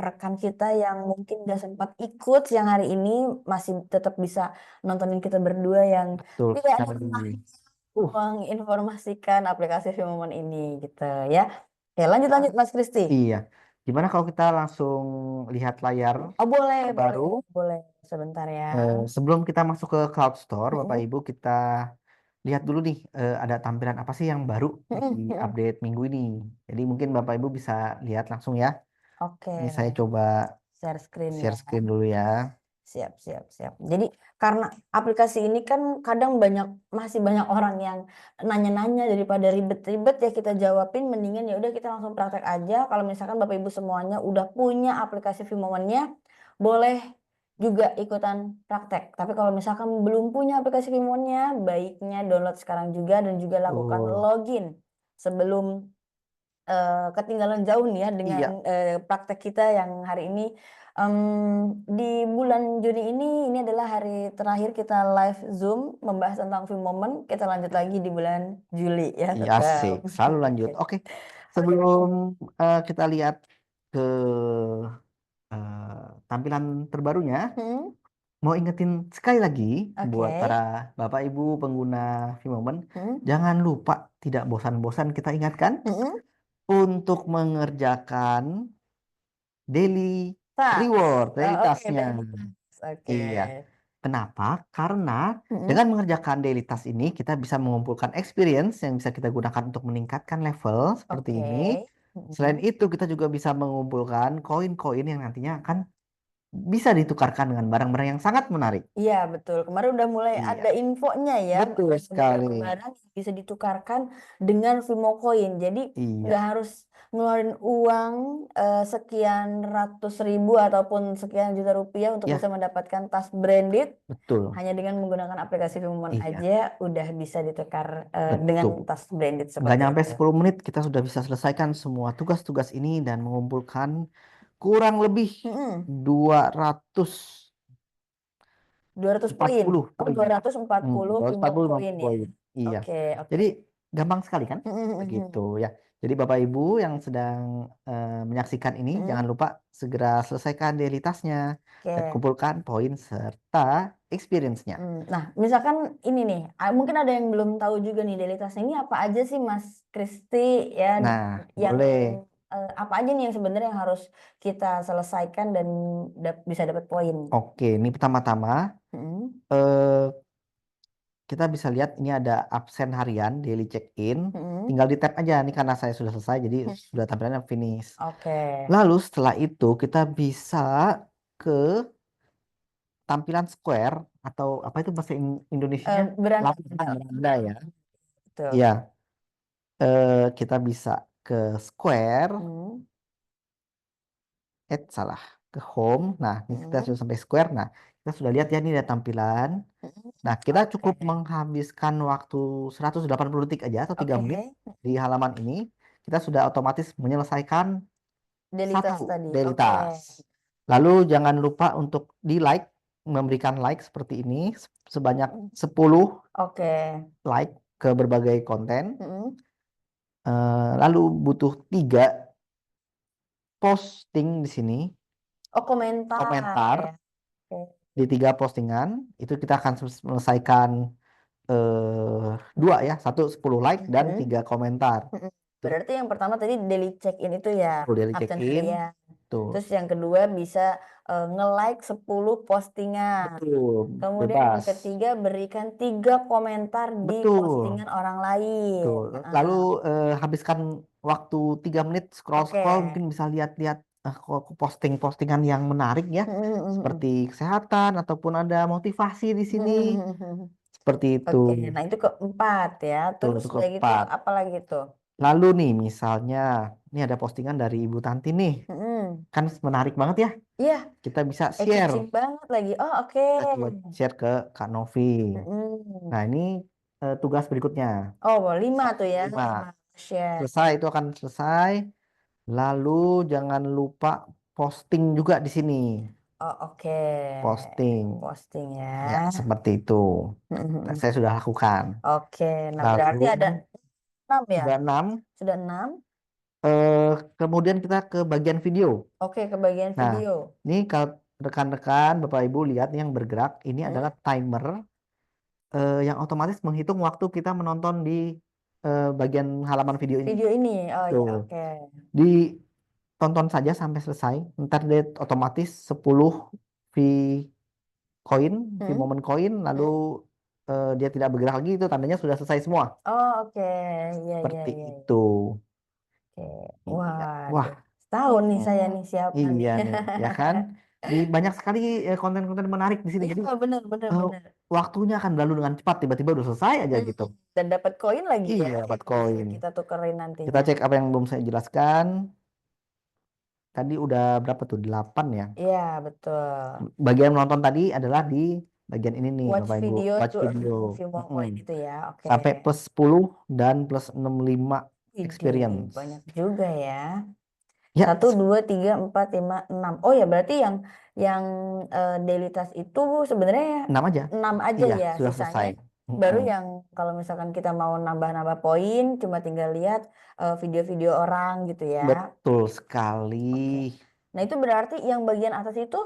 rekan kita yang mungkin gak sempat ikut siang hari ini masih tetap bisa nontonin kita berdua yang Betul tidak sekali. Uh, menginformasikan aplikasi Filmon ini gitu ya. Oke, lanjut lanjut Mas Kristi. iya. Gimana kalau kita langsung lihat layar Oh boleh, boleh, terbaru? boleh. Sebentar ya. Sebelum kita masuk ke Cloud Store, Bapak Mm-mm, Ibu, kita lihat dulu nih, ada tampilan apa sih yang baru di mm-mm, mm-mm. update minggu ini. Jadi mungkin Bapak Ibu bisa lihat langsung ya. Oke, Ini saya coba share screen share ya. screen dulu ya. Siap, siap, siap. Jadi karena aplikasi ini kan kadang masih banyak orang yang nanya-nanya daripada ribet-ribet ya kita jawabin mendingan ya udah kita langsung praktek aja. Kalau misalkan Bapak Ibu semuanya udah punya aplikasi Vimomen-nya, boleh juga ikutan praktek. Tapi kalau misalkan belum punya aplikasi Vimomen-nya, baiknya download sekarang juga dan juga lakukan Oh, login sebelum ketinggalan jauh nih ya dengan iya, praktek kita yang hari ini. Em, di bulan Juni ini adalah hari terakhir kita live Zoom membahas tentang film momen. Kita lanjut lagi di bulan Juli ya iya tetap. asik. Selalu Oke. lanjut. Oke, Oke. sebelum kita lihat ke tampilan terbarunya, Hmm, mau ingetin sekali lagi buat para oke. Bapak Ibu pengguna Vimomen, Hmm, jangan lupa tidak bosan-bosan kita ingatkan hmm. untuk mengerjakan daily Tas. reward, daily Oke, task-nya. dari tas. Oke. Iya. Kenapa? Karena Hmm, dengan mengerjakan daily task ini, kita bisa mengumpulkan experience yang bisa kita gunakan untuk meningkatkan level seperti oke. ini. Selain Hmm. itu, kita juga bisa mengumpulkan koin-koin yang nantinya akan bisa ditukarkan dengan barang-barang yang sangat menarik. Iya betul. Kemarin udah mulai ada Iya, infonya ya, betul ada beberapa sekali. barang yang bisa ditukarkan dengan Vimo Coin. Jadi nggak Iya, harus ngeluarin uang sekian ratus ribu ataupun sekian juta rupiah untuk bisa ya, mendapatkan tas branded. betul. Hanya dengan menggunakan aplikasi Vimon Iya, aja udah bisa ditukar dengan betul. tas branded Nggak seperti nyampe itu. 10 menit, kita sudah bisa selesaikan semua tugas-tugas ini dan mengumpulkan kurang lebih Mm-mm. 200 200 poin. 40 Oh, poin. 240 Vimo 240 Coin 50 ya. poin. Iya. Oke, oke. Jadi gampang sekali kan? Begitu Mm-mm. ya. Jadi Bapak Ibu yang sedang menyaksikan ini jangan Mm-mm. lupa segera selesaikan daily task-nya dan Oke. kumpulkan poin serta experience-nya. Nah, misalkan ini nih, mungkin ada yang belum tahu juga nih daily task ini apa aja sih Mas Kristi ya Nah, yang boleh. apa aja nih yang sebenarnya yang harus kita selesaikan dan bisa dapat poin. Oke, ini pertama-tama Mm, eh, kita bisa lihat ini ada absen harian, daily check-in. mm, Tinggal di tap aja nih karena saya sudah selesai, jadi mm. sudah tampilannya finish. Oke. Lalu setelah itu kita bisa ke tampilan square atau apa itu bahasa Indonesianya Beranda. lapisan beranda ya. Betul. Iya, kita bisa ke square, Mm, salah, ke home. Nah, ini kita mm, sudah sampai square. Nah, kita sudah lihat ya ini ada tampilan. mm. Nah, kita Oke. cukup menghabiskan waktu 180 detik aja atau 3 menit Oke. di halaman ini. Kita sudah otomatis menyelesaikan Daily satu task tadi. daily Oke. task. Lalu jangan lupa untuk di like, memberikan like seperti ini sebanyak Mm. 10 Oke. like ke berbagai konten. Mm. Lalu butuh 3 posting di sini, Oh, komentar ya. komentar Oke. di 3 postingan. Itu kita akan selesaikan 2 ya, satu 10 like dan Mm. 3 komentar. Mm-mm. Itu Berarti yang pertama tadi daily check-in itu ya full dari check absen in. harian. Tuh, Terus yang kedua bisa nge-like 10 postingan. betul, Kemudian yang bebas. ketiga berikan 3 komentar di Betul. postingan orang lain. Tuh. Lalu Ah, habiskan waktu 3 menit oke. scroll-scroll, mungkin bisa lihat-lihat posting-postingan yang menarik ya, Mm-mm. seperti kesehatan ataupun ada motivasi di sini, Mm-mm. seperti itu. Oke, nah itu keempat ya. Tuh, Terus untuk udah gitu keempat. apa lagi tuh? Lalu nih, misalnya, ini ada postingan dari Ibu Tanti nih, Mm-mm. kan menarik banget ya. Iya, Kita bisa share, catching banget lagi. Oh, oke. kita coba share ke Kak Novi. Nah, Mm-mm. ini tugas berikutnya. Oh, 5 tuh ya, 5. 5 share. Selesai, itu akan selesai. Lalu jangan lupa posting juga di sini. Oh, oke. Posting. Posting Ya, ya. seperti itu. Nah, Mm-mm. saya sudah lakukan. Oke, nah Lalu berarti ada 6 ya. sudah 6. Sudah 6. eh, kemudian kita ke bagian video. Oke, ke bagian Nah, video. ini kalau rekan-rekan, Bapak Ibu lihat nih yang bergerak, ini Hmm? adalah timer yang otomatis menghitung waktu kita menonton di bagian halaman video ini. Video ini. Oh ya, Tuh. oke. Ditonton saja sampai selesai. Ntar dia otomatis 10 V koin, V Hmm? moment koin, lalu Hmm? dia tidak bergerak lagi, itu tandanya sudah selesai semua. Oh, oke. Iya, iya, Seperti iya, itu. iya. Oke. Iya. Wah, Waduh. Setahun nih saya nih siapa nih. iya nih, ya kan? Di banyak sekali konten-konten menarik di sini. Jadi Iya, bener, bener, eh, bener. waktunya akan berlalu dengan cepat, tiba-tiba udah selesai aja Mm. gitu. Dan dapat koin lagi Iya, ya dapat yang bisa koin. kita tukerin Kita nantinya. cek apa yang belum saya jelaskan. Tadi udah berapa tuh? 8 ya. Iya, betul. Bagian menonton tadi adalah di bagian ini nih, Watch Bapak Ibu. video Watch to video. earn few more Mm-mm. coin itu ya. Oke. Sampai plus 10 dan plus 65 Ide, experience. banyak juga ya. Ya, Satu, dua, tiga, empat, lima, enam. Oh ya, berarti yang daily task itu sebenarnya 6 aja. enam aja Iya, ya. sudah Sisanya selesai. baru Mm-mm. yang kalau misalkan kita mau nambah-nambah poin, cuma tinggal lihat video-video orang gitu ya. Betul sekali. Oke. Nah, itu berarti yang bagian atas itu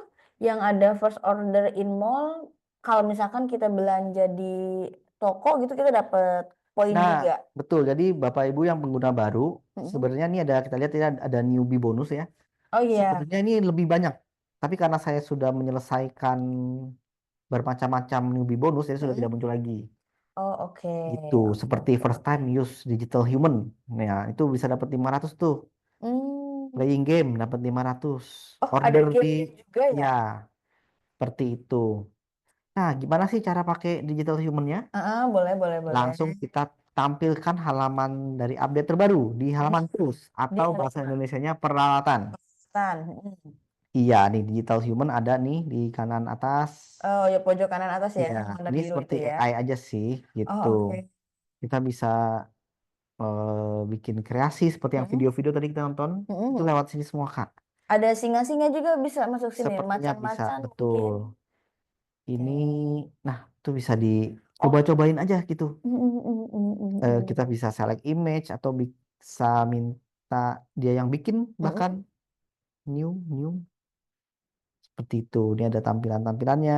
yang ada first order in mall, kalau misalkan kita belanja di toko gitu kita dapat poin Nah, juga. betul. Jadi Bapak Ibu yang pengguna baru, Mm-mm. sebenarnya ini ada kita lihat ini ada newbie bonus ya. Oh iya. Sebenarnya ini lebih banyak. Tapi karena saya sudah menyelesaikan bermacam-macam newbie bonus, jadi sudah Mm-mm. tidak muncul lagi. Oh oke. Gitu, Oke seperti oke first oke. time use digital human. Nah, itu bisa dapat 500 tuh. Hmm. Playing game dapat 500. Oh ada Order di game-nya juga ya? ya, seperti itu. Nah, gimana sih cara pakai digital human-nya? Ah, boleh boleh boleh. Langsung kita tampilkan halaman dari update terbaru di Mm. halaman tools Di atau bahasa halaman Indonesianya peralatan. pesan. Mm. Iya, nih digital human ada nih di kanan atas. Oh ya pojok kanan atas ya, Iya, yang warna ini biru seperti itu ya. AI aja sih, gitu. Oh oke. Kita bisa bikin kreasi seperti yang Mm-mm. video-video tadi kita nonton, itu Mm-mm. lewat sini semua, Kak. Ada singa-singa juga bisa masuk sini, Sepertinya bisa, macan-macan mungkin. betul. Ini, Oke. nah, itu bisa Oh. dicoba-cobain aja gitu. Mm, mm, mm, mm, Kita mm. bisa select image atau bisa minta dia yang bikin bahkan Mm-mm. new seperti itu. Ini ada tampilan-tampilannya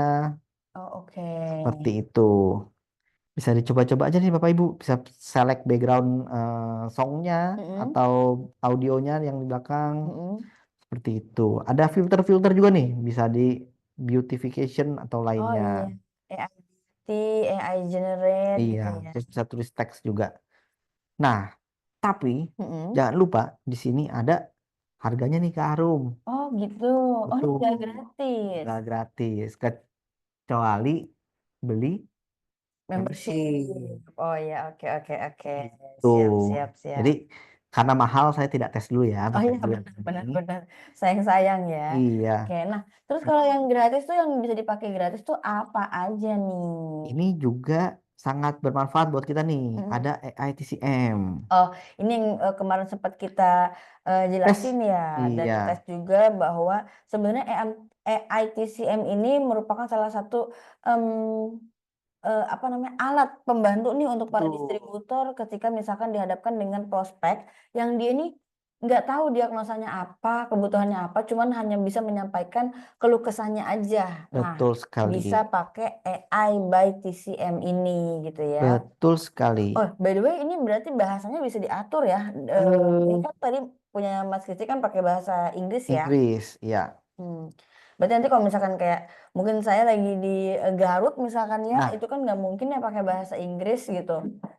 Oh oke. seperti itu. Bisa dicoba-coba aja nih Bapak Ibu. Bisa select background songnya Mm-mm. atau audionya yang di belakang Mm-mm. seperti itu. Ada filter-filter juga nih, bisa di beautification atau Oh lainnya. iya. AI, AI generate Iya, gitu ya. terus bisa tulis teks juga. Nah, tapi Mm-mm. jangan lupa di sini ada harganya nih Kak Arum. Oh gitu. Oh ini Betul. nggak gratis. Nggak gratis kecuali beli Membership. membership. Oh ya, oke oke oke. Gitu. Siap siap Jadi siap. karena mahal saya tidak tes dulu ya Oh Bapak iya Ibu yang benar benar ini. benar. Sayang sayang ya. Iya. Oke. Nah, terus kalau yang gratis tuh yang bisa dipakai gratis tuh apa aja nih? Ini juga sangat bermanfaat buat kita nih. Ada Mm-mm. AI TCM. Oh, ini yang kemarin sempat kita jelasin Tes. ya dan Iya. tes juga bahwa sebenarnya AITCM ini merupakan salah satu em, apa namanya alat pembantu nih untuk para Betul. distributor ketika misalkan dihadapkan dengan prospek yang dia ini nggak tahu diagnosanya apa, kebutuhannya apa, cuman hanya bisa menyampaikan keluh kesahnya aja. Nah, Betul sekali. bisa pakai AI by TCM ini gitu ya. Betul sekali. Oh, by the way, ini berarti bahasanya bisa diatur ya. Ini Eh, kan tadi punya Mas Kristi kan pakai bahasa Inggris ya. Inggris, ya. Hmm. Berarti nanti kalau misalkan kayak mungkin saya lagi di Garut misalkan ya, Nah, itu kan nggak mungkin ya pakai bahasa Inggris gitu.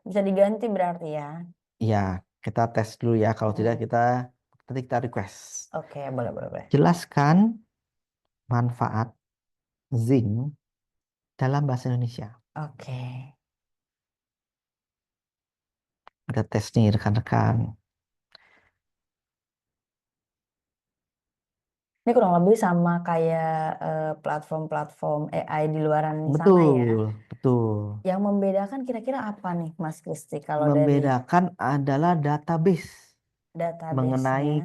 Bisa diganti berarti ya. ya, kita tes dulu ya. Kalau tidak Hmm. kita nanti kita request. Oke, boleh boleh boleh. Jelaskan manfaat zinc dalam bahasa Indonesia. Oke. Ada tes nih rekan-rekan. Ini kurang lebih sama kayak platform-platform AI di luaran sana ya. Betul, betul. Yang membedakan kira-kira apa nih, Mas Kristi, kalau dari Membedakan adalah database mengenai database-nya?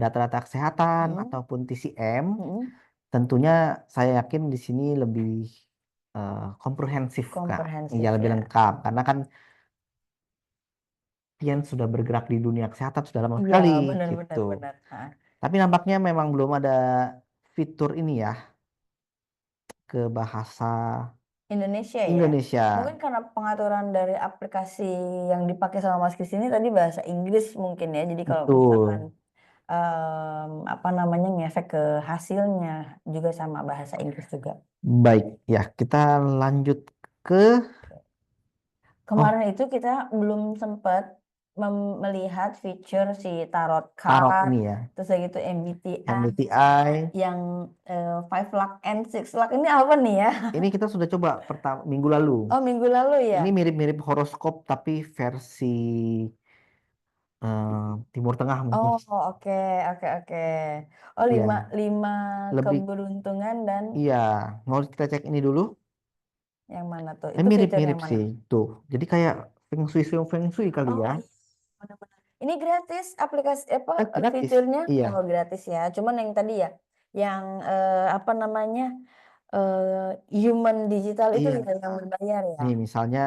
data-data kesehatan Mm-mm. ataupun TCM. Mm-mm. Tentunya saya yakin di sini lebih komprehensif, Kak. Komprehensif Ya, lebih ya. lengkap. Karena kan sudah bergerak di dunia kesehatan sudah lama Iya, sekali benar benar gitu. benar. Ah. Tapi nampaknya memang belum ada fitur ini ya ke bahasa Indonesia ya. Indonesia. Mungkin karena pengaturan dari aplikasi yang dipakai sama Mas Kris ini tadi bahasa Inggris mungkin ya. Jadi kalau misalkan Betul. apa namanya ngefek ke hasilnya juga sama bahasa Inggris juga. Baik, ya kita lanjut ke oh Kemarin itu kita belum sempat melihat fitur si tarot tarot card, ini ya, terus kayak gitu MBTI MBTI. yang five luck and six luck ini apa nih ya? Ini kita sudah coba pertama minggu lalu. Oh minggu lalu ya. Ini mirip-mirip horoskop tapi versi Timur Tengah mungkin. Oh oke oke oke. Oh lima Ya, lima lebih keberuntungan dan iya. Mau kita cek ini dulu. yang mana tuh? Itu fitur Mirip-mirip yang mana? sih, tuh. Jadi kayak feng shui kali Oh ya. iya benar-benar. Ini gratis aplikasi apa Gratis. fiturnya? Iya, Oh gratis ya. Cuman yang tadi ya, yang apa namanya human digital itu iya. ya yang berbayar ya. Nih misalnya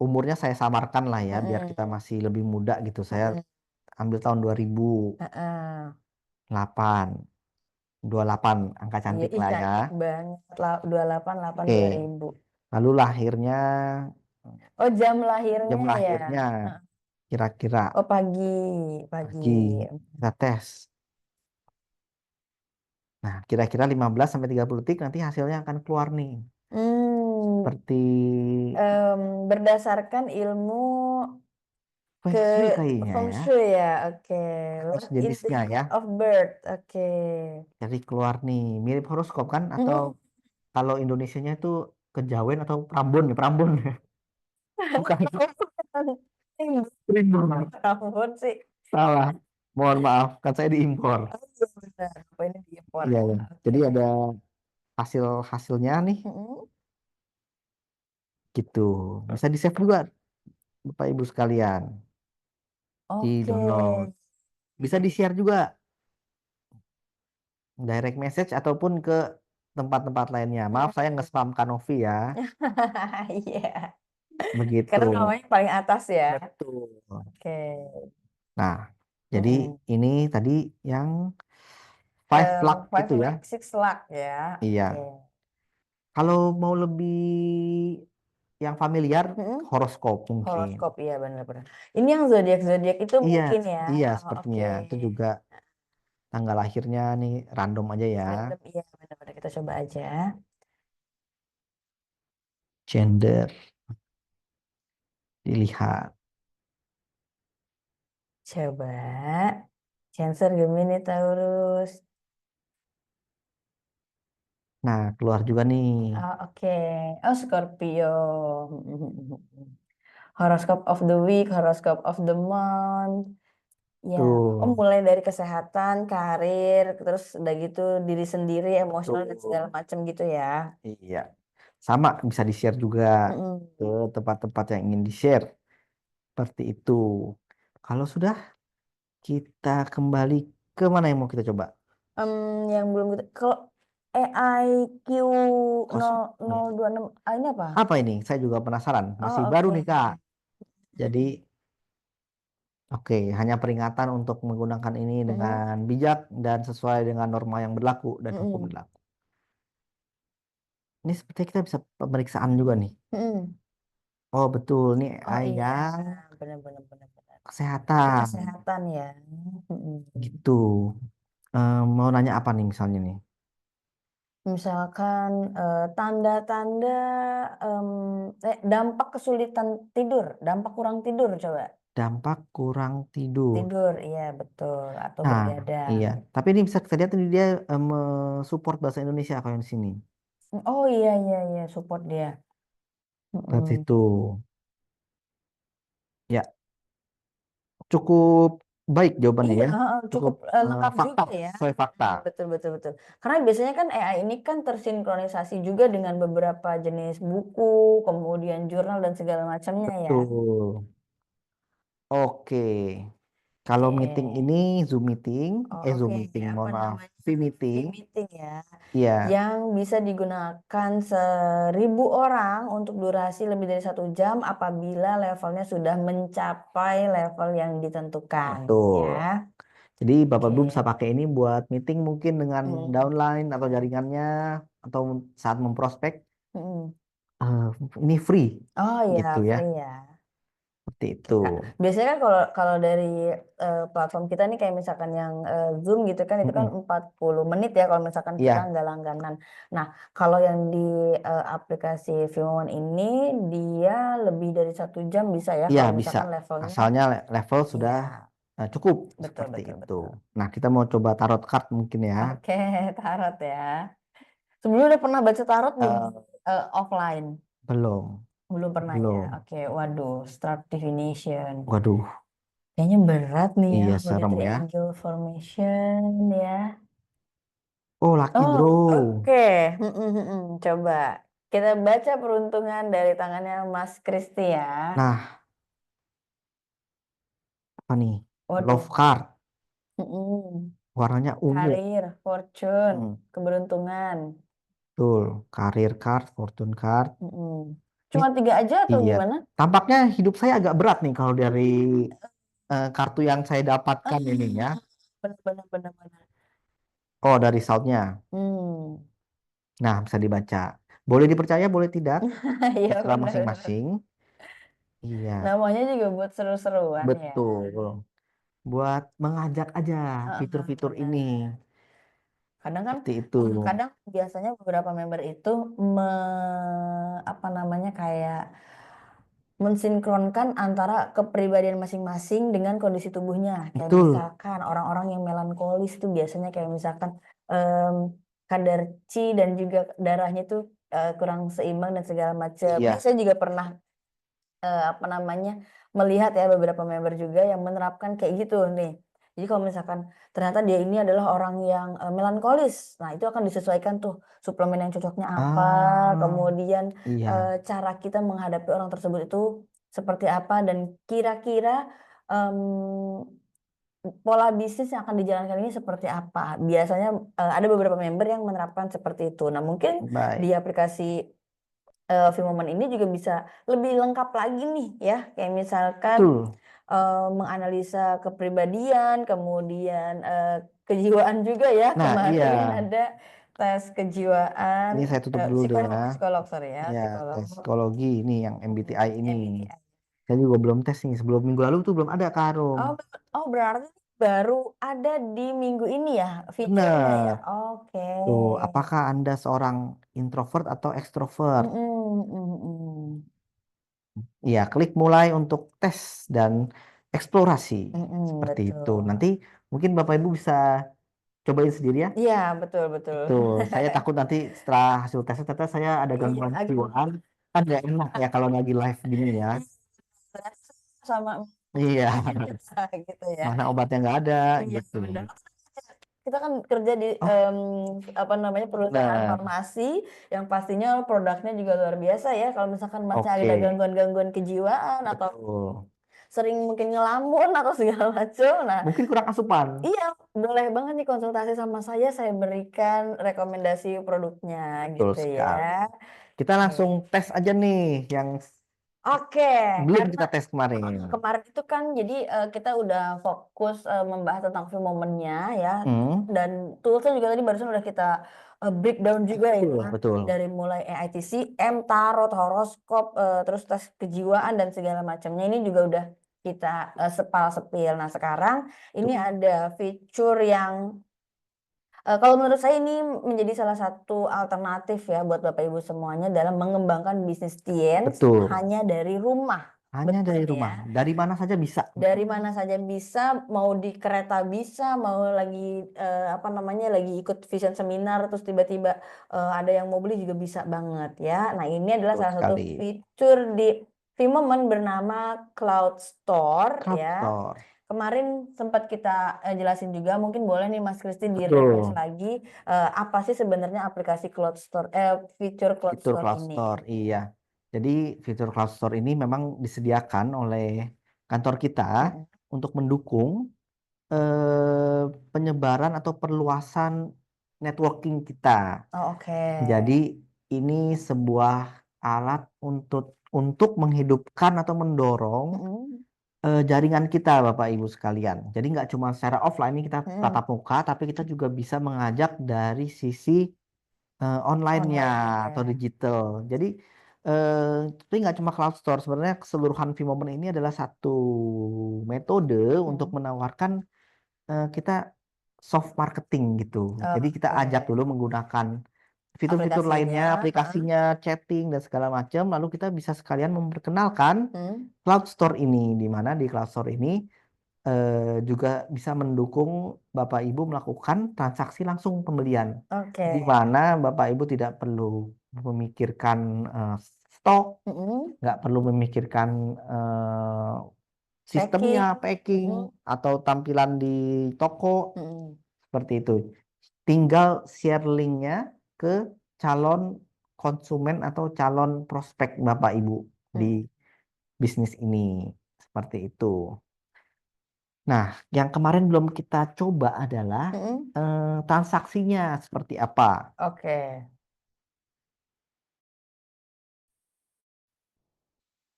umurnya saya samarkan lah ya, biar kita Mm-mm. masih lebih muda gitu. Saya Mm-mm. ambil tahun 2008. Heeh. 28, angka Iya, cantik ih lah ya. cantik banget. 28 Oke, 2000. lalu lahirnya, Oh, jam jam lahirnya ya. lahirnya Heeh. kira-kira Oh, pagi, pagi. pagi. Kita tes. Nah, kira-kira 15 sampai 30 detik nanti hasilnya akan keluar nih. Hmm, Seperti berdasarkan ilmu feng ke shui kayaknya feng ya. shui ya. Oke. Atau What is the sejenisnya year ya. of birth? Oke. Jadi keluar nih, mirip horoskop kan? Atau Mm-mm. kalau Indonesianya itu kejawen atau Prambon ya, Prambon. Bukan Primbon. Rambut sih. Salah. Mohon maaf, kan saya diimpor. Oh, iya benar. Apa ini diimpor Iya, ya? ya. Oke. Jadi ada hasilnya nih Mm-mm. gitu. Bisa di-save juga Bapak Ibu sekalian. Oke. Di-download. Bisa di-share juga direct message ataupun ke tempat-tempat lainnya. Maaf saya Mm-mm. nge-spam Kanovi ya. Iya. Begitu. Karena namanya paling atas ya. Betul. Oke. Nah, jadi Mm-mm. ini tadi yang five luck Five itu ya. lakh, six lakh ya. Oke. Iya. Kalau mau lebih yang familiar, Mm-mm. horoskop mungkin. Horoskop iya benar-benar. Ini yang zodiak-zodiak itu Iya, mungkin ya. iya Oh, oke. sepertinya. Itu juga tanggal lahirnya nih random aja ya. Random iya benar-benar kita coba aja. Gender dilihat. Coba. Cancer, Gemini, Taurus. Nah, keluar juga nih. Oh, oke. Oh, Scorpio. Horoscope of the week, horoscope of the month. Ya, oh Tuh, mulai dari kesehatan, karir, terus udah gitu diri sendiri, emosional dan segala tuh. macam gitu ya. Iya. Sama bisa di-share juga Mm-mm. ke tempat-tempat yang ingin di-share. Seperti itu. Kalau sudah, kita kembali ke mana yang mau kita coba? Yang belum gitu, kalau AIQ Kosong. Nih. 0026, ini apa? Apa ini? Saya juga penasaran. Masih Oh, baru oke. nih, Kak. Jadi, oke, hanya peringatan untuk menggunakan ini Mm-mm. dengan bijak dan sesuai dengan norma yang berlaku dan hukum Mm-mm. berlaku. Ini sepertinya kita bisa pemeriksaan juga nih. Mm-mm. Oh, betul. Ini Oh AI iya, yang benar-benar benar-benar. kesehatan. Kesehatan ya. Mm-mm. Gitu. Mau nanya apa nih misalnya nih? Misalkan tanda-tanda dampak kesulitan tidur, dampak kurang tidur coba. Dampak kurang tidur. Tidur, iya betul. Atau Nah, begadang. iya. Tapi ini bisa kita lihat ini dia support bahasa Indonesia kalau yang di sini. Oh iya iya iya support dia. Seperti Mm-mm. itu. Ya, cukup baik jawabannya Iya, ya. heeh, Cukup cukup lengkap fakta, juga ya. sesuai fakta. Betul betul betul. Karena biasanya kan AI ini kan tersinkronisasi juga dengan beberapa jenis buku, kemudian jurnal dan segala macamnya ya. Betul. Oke. Kalau meeting ini Zoom meeting, Oh, Zoom oke, meeting, apa mohon maaf, namanya? V-meeting. Meeting ya, Iya, yang bisa digunakan 1.000 orang untuk durasi lebih dari 1 jam apabila levelnya sudah mencapai level yang ditentukan, betul. ya. Jadi Bapak Ibu bisa Oke. pakai ini buat meeting mungkin dengan Mm, downline atau jaringannya atau saat memprospek. mm. eh, ini free Oh ya, gitu ya. free ya. Seperti Oke, itu. Kak. Biasanya kan kalau kalau dari platform kita nih kayak misalkan yang Zoom gitu kan itu kan Mm-mm. 40 menit ya kalau misalkan kita Iya, nggak langganan. Nah, kalau yang di aplikasi Vimon ini dia lebih dari 1 jam bisa ya iya kalau bisa. misalkan levelnya. Asalnya level sudah Iya, cukup betul seperti betul itu. betul. Nah, kita mau coba tarot card mungkin ya. Oke, tarot ya. Sebelumnya udah pernah baca tarot nih Eh, offline? belum, Belum pernah ya. belum. Oke, waduh, start divination. Waduh, Kayaknya berat nih ya, iya aku lihat serem dari ya. angel formation ya. Oh, lucky Oh, draw. oke. Coba kita baca peruntungan dari tangannya Mas Kristi ya. Nah, apa nih? Love Waduh. card. Mm-mm. Warnanya ungu. Karir, fortune, Hmm, keberuntungan. betul. Karir card, fortune card. Mm-mm. Ini, Cuma 3 aja atau iya. gimana? Tampaknya hidup saya agak berat nih kalau dari kartu yang saya Ah, dapatkan ini ya. benar, benar, benar, benar. Oh, dari soundnya. Hmm, Nah, bisa dibaca. Boleh dipercaya, boleh tidak. iya Terserah benar, benar. masing-masing. Iya, Namanya juga buat seru-seruan ya. betul. Buat mengajak aja fitur-fitur ini. Benar. Kadang kan, Seperti itu. kadang biasanya beberapa member itu apa namanya kayak mensinkronkan antara kepribadian masing-masing dengan kondisi tubuhnya. Kayak Betul. misalkan orang-orang yang melankolis itu biasanya kayak misalkan em, kadar Qi dan juga darahnya itu kurang seimbang dan segala macam. Ini Iya. saya juga pernah apa namanya melihat ya beberapa member juga yang menerapkan kayak gitu nih. Jadi kalau misalkan ternyata dia ini adalah orang yang melankolis, nah itu akan disesuaikan tuh suplemen yang cocoknya apa, Ah, kemudian iya. cara kita menghadapi orang tersebut itu seperti apa dan kira-kira em, pola bisnis yang akan dijalankan ini seperti apa. Biasanya ada beberapa member yang menerapkan seperti itu. Nah mungkin di Baik. aplikasi Vimomen ini juga bisa lebih lengkap lagi nih ya, kayak misalkan Betul. menganalisa kepribadian, kemudian kejiwaan juga ya. Nah, iya. Kemarin ada tes kejiwaan, Ini saya tutup dulu deh psikolog, ya. psikolog sorry ya, Ya, psikolog. tes psikologi ini yang MBTI ini. MBTI. Saya juga belum tes nih. Sebelum minggu lalu tuh belum ada Karum. Oh, oh berarti baru ada di minggu ini ya fiturnya ya. Benar. Oke. Tuh, apakah Anda seorang introvert atau ekstrovert? Mm-mm, mm-mm. Ya, klik mulai untuk tes dan eksplorasi. Mm-mm, Seperti itu. betul. Nanti mungkin Bapak Ibu bisa cobain sendiri ya. Iya, betul, betul. Betul. Saya takut nanti setelah hasil tesnya ternyata saya ada Iya, gangguan agak kejiwaan. Kan nggak enak ya kalau lagi live gini ya. sama Iya. gitu ya. Mana obatnya nggak ada Iya, gitu. benar. Kita kan kerja di Oh, apa namanya perusahaan benar. farmasi yang pastinya produknya juga luar biasa ya. Kalau misalkan masnya ada Oke. gangguan-gangguan kejiwaan atau Betul. sering mungkin ngelamun atau segala macam, nah Mungkin kurang asupan. iya boleh banget nih konsultasi sama saya berikan rekomendasi produknya Betul gitu ya. sekali. Kita langsung Oke. tes aja nih yang Oke, belum karena kita tes kemarin. kemarin itu kan jadi kita udah fokus membahas tentang film momennya ya Hmm, dan toolsnya juga tadi barusan udah kita breakdown juga ya betul, betul. dari mulai AITCM, tarot, horoskop, terus tes kejiwaan dan segala macamnya ini juga udah kita sepal sepil. Nah sekarang ini Betul. ada fitur yang kalau menurut saya ini menjadi salah satu alternatif ya buat Bapak Ibu semuanya dalam mengembangkan bisnis Tiens Betul. hanya dari rumah. Hanya Betul dari ya. rumah. Dari mana saja bisa. Dari mana saja bisa, mau di kereta bisa, mau lagi apa namanya lagi ikut vision seminar terus tiba-tiba ada yang mau beli juga bisa banget ya. Nah, ini adalah Betul salah satu sekali. fitur di Vimomen bernama Cloud Store ya. Kantor. Kemarin sempat kita jelasin juga, mungkin boleh nih Mas Kristi di-refresh Betul. lagi apa sih sebenarnya aplikasi Cloud Store, fitur Cloud Fitur Store Cloud ini. Store. Iya. Jadi fitur Cloud Store ini memang disediakan oleh kantor kita Mm-mm. untuk mendukung. penyebaran atau perluasan networking kita. Oh, oke. Jadi ini sebuah alat untuk menghidupkan atau mendorong Mm-mm. jaringan kita, Bapak Ibu sekalian. Jadi nggak cuma secara offline ini kita Mm-mm. tatap muka, tapi kita juga bisa mengajak dari sisi online-nya Online atau aja. digital. Jadi tapi nggak cuma cloud store. Sebenarnya keseluruhan Vmomen ini adalah satu metode untuk Mm. menawarkan kita soft marketing gitu. Jadi kita Oke. ajak dulu menggunakan fitur-fitur lainnya, Aplikasinya. Heeh. aplikasinya, chatting dan segala macam. Lalu kita bisa sekalian memperkenalkan Mm. Cloud Store ini, di mana di Cloud Store ini juga bisa mendukung Bapak Ibu melakukan transaksi langsung pembelian, Oke. di mana Bapak Ibu tidak perlu memikirkan stok, Mm-mm. nggak perlu memikirkan sistemnya, Packing. packing, Mm-mm. atau tampilan di toko, Mm-mm. seperti itu. Tinggal share linknya ke calon konsumen atau calon prospek Bapak Ibu di Mm-mm. bisnis ini. Seperti itu. Nah, yang kemarin belum kita coba adalah Mm-mm. transaksinya seperti apa. Oke.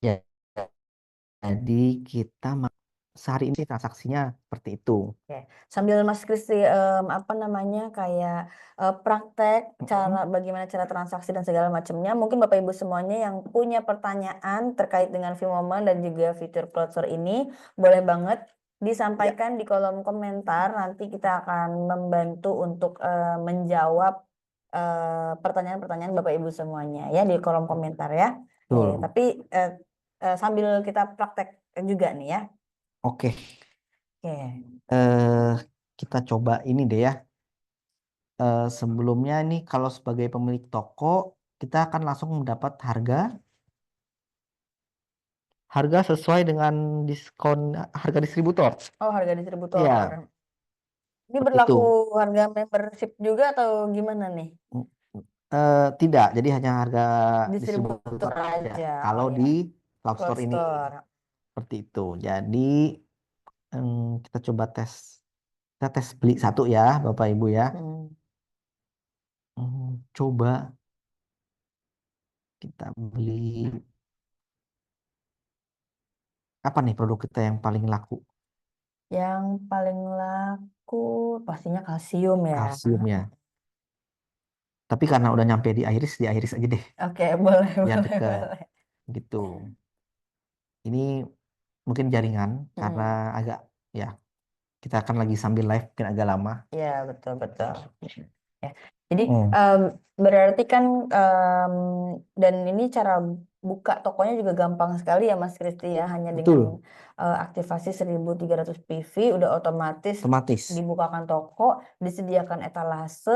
Ya, jadi kita sehari ini transaksinya seperti itu. Oke, sambil Mas Kristi apa namanya kayak praktek cara Mm-mm. bagaimana cara transaksi dan segala macamnya, mungkin Bapak Ibu semuanya yang punya pertanyaan terkait dengan Vmomen dan juga fitur Cloud Store ini, boleh banget Ya, disampaikan di kolom komentar. Nanti kita akan membantu untuk menjawab pertanyaan-pertanyaan Bapak Ibu semuanya ya di kolom komentar ya. Oke, betul. tapi eh, sambil kita praktek juga nih ya. Oke, Oke. eh, kita coba ini deh ya. Sebelumnya ini kalau sebagai pemilik toko, kita akan langsung mendapat harga sesuai dengan diskon harga distributor. Oh, harga distributor. Iya, Ini seperti itu. berlaku harga membership juga atau gimana nih? Mm, tidak, jadi hanya harga Distributor distributor aja. aja. Oh Kalau ya, di Cloud Cloud Store ini Store. seperti itu. Jadi kita coba tes. Kita tes beli satu ya, Bapak Ibu ya. Hmm. Coba kita beli apa nih produk kita yang paling laku? Yang paling laku pastinya kalsium ya. Kalsium ya. Tapi karena udah nyampe di Iris aja deh, Oke, boleh, biar boleh, deket boleh. gitu. Ini mungkin jaringan karena Mm-mm. agak ya kita akan lagi sambil live mungkin agak lama. Ya, betul, betul. Ya. Jadi Hmm, berarti kan em, dan ini cara buka tokonya juga gampang sekali ya Mas Kristi ya, hanya dengan betul, aktivasi 1300 PV udah otomatis otomatis. dibukakan toko, disediakan etalase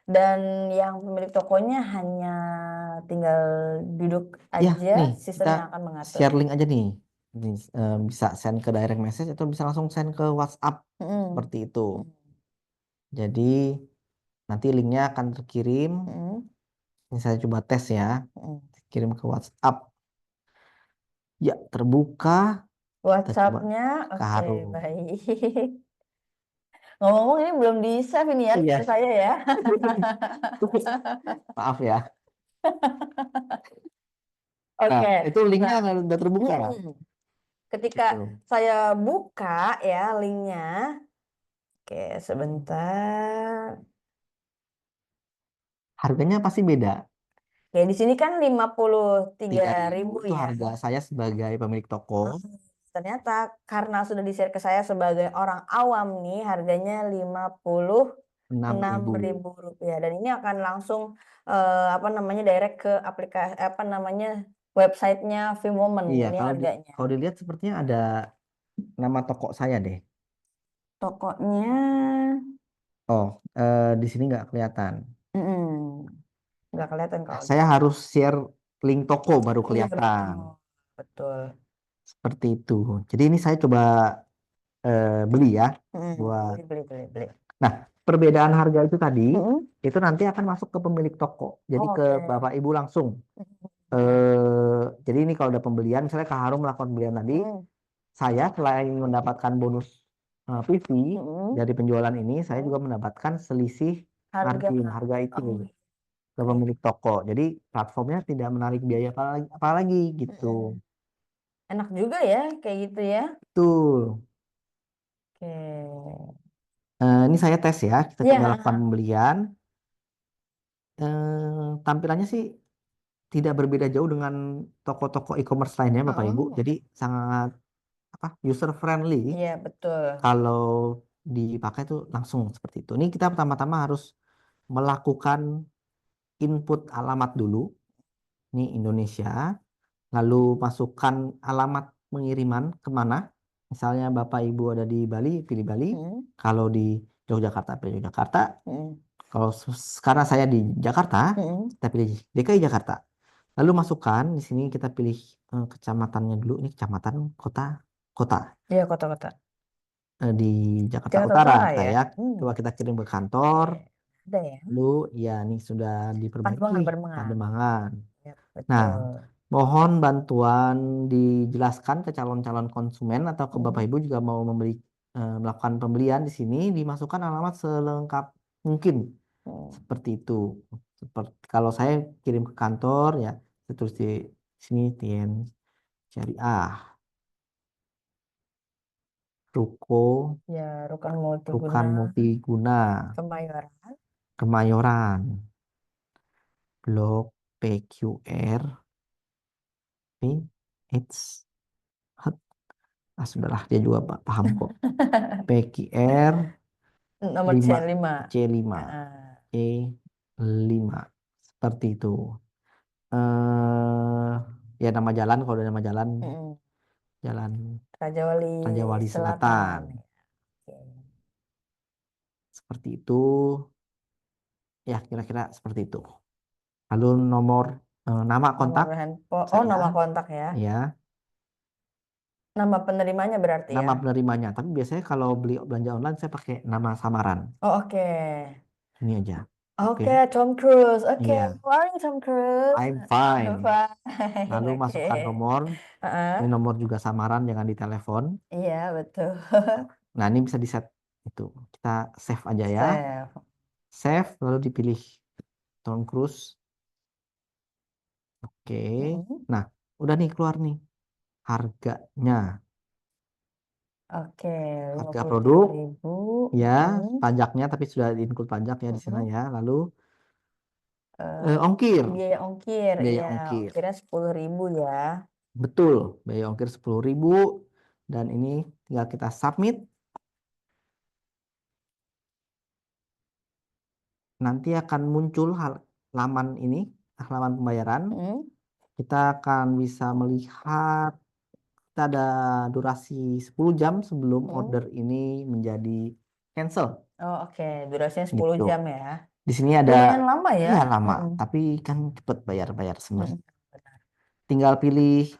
dan yang pemilik tokonya hanya tinggal duduk Ya, aja, nih sistem kita yang akan mengatur. share link aja nih. Ini, bisa send ke direct message atau bisa langsung send ke WhatsApp Mm-mm. seperti itu. Mm-mm. Jadi nanti linknya akan terkirim. Mm-mm. Ini saya coba tes ya, Mm-mm. kirim ke WhatsApp. Ya, terbuka. Kita coba WhatsApp-nya, oke, Kaharu. baik. Ngomong-ngomong ini belum di save ini ya Iya, ke saya ya. maaf ya. Nah, Oke. itu linknya Nah, udah terbuka. mm-mm. Ketika Gitu. saya buka ya linknya, oke sebentar. Harganya pasti beda. Oke, di sini kan 53.000 3.000 itu ya. harga saya sebagai pemilik toko. Mm. Ternyata karena sudah di-share ke saya sebagai orang awam nih, harganya 56.000 6.000. rupiah. Dan ini akan langsung apa namanya direct ke aplikasi apa namanya websitenya Vmomen Iya, ini harganya. kalau dilihat sepertinya ada nama toko saya deh. Tokonya, Oh, di sini nggak kelihatan. mm, nggak kelihatan kalau di Saya sini. harus share link toko baru Iya kelihatan. betul, betul. Seperti itu. Jadi ini saya coba beli ya buat. Beli, beli, beli, beli. Nah, perbedaan harga itu tadi Mm-mm. itu nanti akan masuk ke pemilik toko. Jadi Oh, ke oke. Bapak Ibu langsung. Mm-mm. Jadi ini kalau ada pembelian, misalnya Kak Harum melakukan pembelian tadi, Mm-mm. saya selain mendapatkan bonus PV Mm-mm. dari penjualan ini saya Mm. juga mendapatkan selisih Harga margin kan. harga itu Oh, ke oke. pemilik toko. Jadi platformnya tidak menarik biaya apalagi gitu. Mm-mm. Enak juga ya kayak gitu ya. Betul. Oke. Ini saya tes ya, kita Iya, coba ha, lakukan ha. pembelian. Tampilannya sih tidak berbeda jauh dengan toko-toko e-commerce lainnya, Bapak Ibu. Oh, Jadi sangat apa user friendly. iya betul. Kalau dipakai tuh langsung seperti itu. Ini kita pertama-tama harus melakukan input alamat dulu. Ini Indonesia. Lalu masukkan alamat pengiriman kemana. Misalnya Bapak Ibu ada di Bali, pilih Bali. Mm, Kalau di Yogyakarta, pilih Yogyakarta. mm, Kalau sekarang saya di Jakarta, mm. kita pilih DKI Jakarta. Lalu masukkan di sini kita pilih kecamatannya dulu. Ini kecamatan, kota, kota. Iya kota-kota. Di Jakarta Jakarta Utara Utara kita ya. ya. Hmm. Coba kita kirim ke kantor. Iya. Ada ya. Lalu ya ini sudah diperbaiki Pademangan, Pademangan. Pademangan. Ya, Nah, betul. mohon bantuan dijelaskan ke calon-calon konsumen atau ke Bapak Mm, Ibu juga mau melakukan pembelian di sini, dimasukkan alamat selengkap mungkin. mm. Seperti itu. Seperti kalau saya kirim ke kantor ya, saya tulis di sini Tien Syariah, Ruko, Ya, Rukan Rukan Multiguna Multiguna, Kemayoran. Kemayoran, Blok PQR, it's sudahlah dia juga paham kok. PQR Nomor c 5 lima. C5 Heeh. C5 seperti itu. eh Ya nama jalan kalau ada nama jalan Mm-mm. Jalan Raja Wali Raja Wali Selatan. Selatan Oke. seperti itu ya kira-kira seperti itu. Lalu nomor nama Nomor kontak handphone. Oh, saya nama kontak ya. ya Nama penerimanya berarti ya. nama penerimanya. Tapi biasanya kalau beli belanja online saya pakai nama samaran Oh, oke. ini aja. Oke, Oke, Tom Cruise. Oke, iya, how are you, Tom Cruise? I'm I'm fine. fine. Lalu Oke. masukkan nomor. Ini Heeh. nomor juga samaran, jangan ditelepon. Iya, betul. Nah, ini bisa di set itu. Kita save aja ya. Save. Save, lalu dipilih Tom Cruise. Oke. Mm-mm. Nah, udah nih keluar nih harganya. Oke, lima Harga puluh tiga produk, ribu. ya, Mm-mm. pajaknya tapi sudah include pajak ya di sana Mm-mm. ya. Lalu Eh, ongkir, biaya ongkir, biaya iya, ongkir. ongkirnya 10.000 ya. Betul, biaya ongkir 10.000 dan ini tinggal kita submit. Nanti akan muncul halaman ini, halaman pembayaran. Mm-mm. Kita akan bisa melihat kita ada durasi 10 jam sebelum Mm. order ini menjadi cancel Oh, oke, durasinya 10 gitu. jam ya. Di sini ada Lumayan lama ya. ya lama, Mm-mm. tapi kan cepet bayar-bayar sebenarnya. Mm-mm. Benar. Tinggal pilih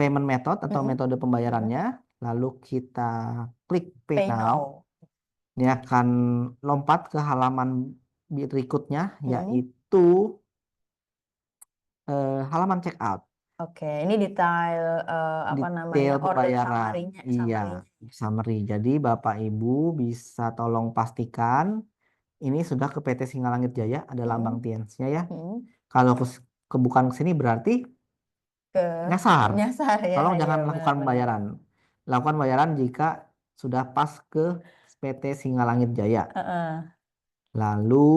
payment method atau Mm-mm. metode Mm-mm. pembayarannya, lalu kita klik Pay Pay Now. now. Ini akan lompat ke halaman berikutnya, Mm-mm. yaitu halaman checkout. Oke, ini detail apa namanya Detail order pembayaran. summary-nya, Iya, summary-nya. summary. Jadi Bapak Ibu bisa tolong pastikan ini sudah ke PT Singalangit Jaya, ada lambang Mm-mm. TNC-nya ya. Mm-mm. Kalau bukan ke sini berarti Ke nyasar. nyasar ya, Tolong ya jangan melakukan benar-benar. pembayaran. Lakukan pembayaran jika sudah pas ke PT Singalangit Jaya. Heeh. Lalu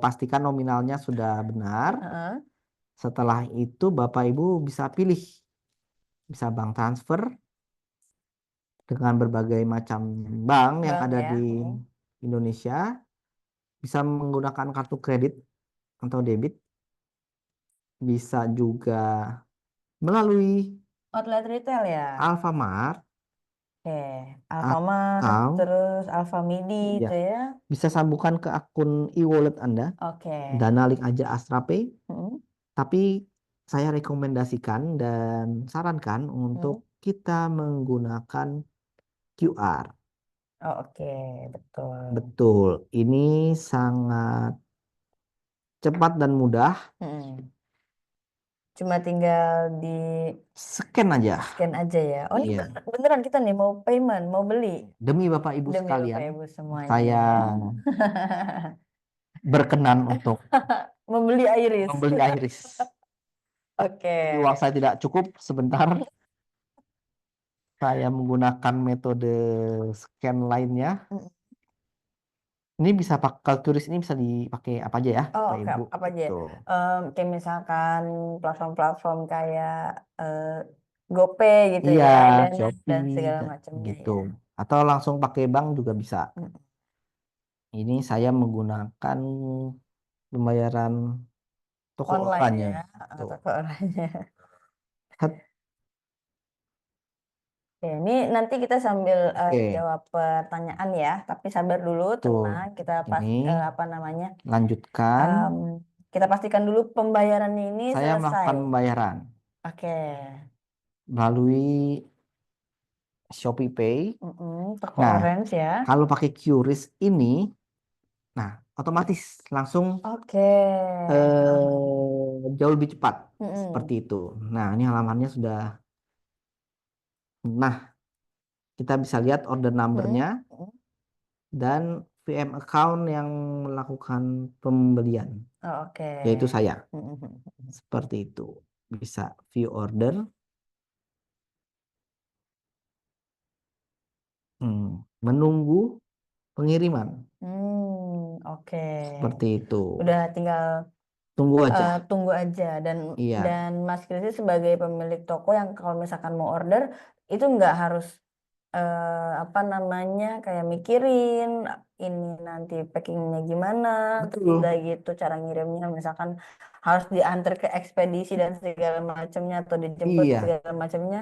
pastikan nominalnya sudah benar. Heeh. Setelah itu Bapak Ibu bisa pilih, bisa bank transfer dengan berbagai macam bank yang Bang ada ya. di Mm. Indonesia, bisa menggunakan kartu kredit atau debit, bisa juga melalui Outlet retail ya. Alfamart Oke, Alfamart, atau terus Alfamidi ya itu ya. bisa sambungkan ke akun e-wallet Anda, Oke. Dana Link aja Astra Pay, Mm. tapi saya rekomendasikan dan sarankan untuk Mm. kita menggunakan QR. Oh, oke, betul. Betul, ini sangat cepat dan mudah. Mm. Cuma tinggal di Scan aja. scan aja ya. Oh ini Iya. beneran kita nih mau payment, mau beli Demi Bapak Ibu demi Bapak sekalian, Ibu semuanya saya ya. berkenan untuk Membeli Iris. membeli Iris. Oke. Tapi uang saya tidak cukup sebentar. Saya menggunakan metode scan lainnya. Mm. Ini bisa pakai turis ini bisa dipakai apa aja ya, Oh Pak oke, Ibu? apa aja ya? Gitu. Kayak misalkan platform-platform kayak eh, GoPay gitu Iya, ya, dan Shopee segala macamnya gitu. ya. Atau langsung pakai bank juga bisa. Mm. Ini saya menggunakan pembayaran toko Online oranye. ya, Tuh. toko oranye. Set. Oke, ini nanti kita sambil Oke, jawab pertanyaan ya, tapi sabar dulu, tuh. tenang. Kita Ini apa namanya? lanjutkan. em, kita pastikan dulu pembayaran ini Saya selesai. melakukan pembayaran Oke. melalui Shopee Pay. Toko Nah, orange ya. kalau pakai QRIS ini, nah otomatis langsung Oke. jauh lebih cepat seperti Mm-mm. itu. Nah, ini halamannya sudah. Nah, kita bisa lihat order Mm-mm. number-nya Mm-mm. dan VM account yang melakukan pembelian, Oh, oke. yaitu saya. Mm-mm. Seperti itu. Bisa view order, menunggu pengiriman. Oke. Seperti itu. Udah tinggal Tunggu aja. tunggu aja Iya, dan Mas Kristi sebagai pemilik toko yang kalau misalkan mau order itu nggak harus apa namanya kayak mikirin ini nanti packingnya gimana, terus udah betul. gitu cara ngirimnya misalkan harus diantar ke ekspedisi dan segala macamnya atau dijemput Iya, segala macamnya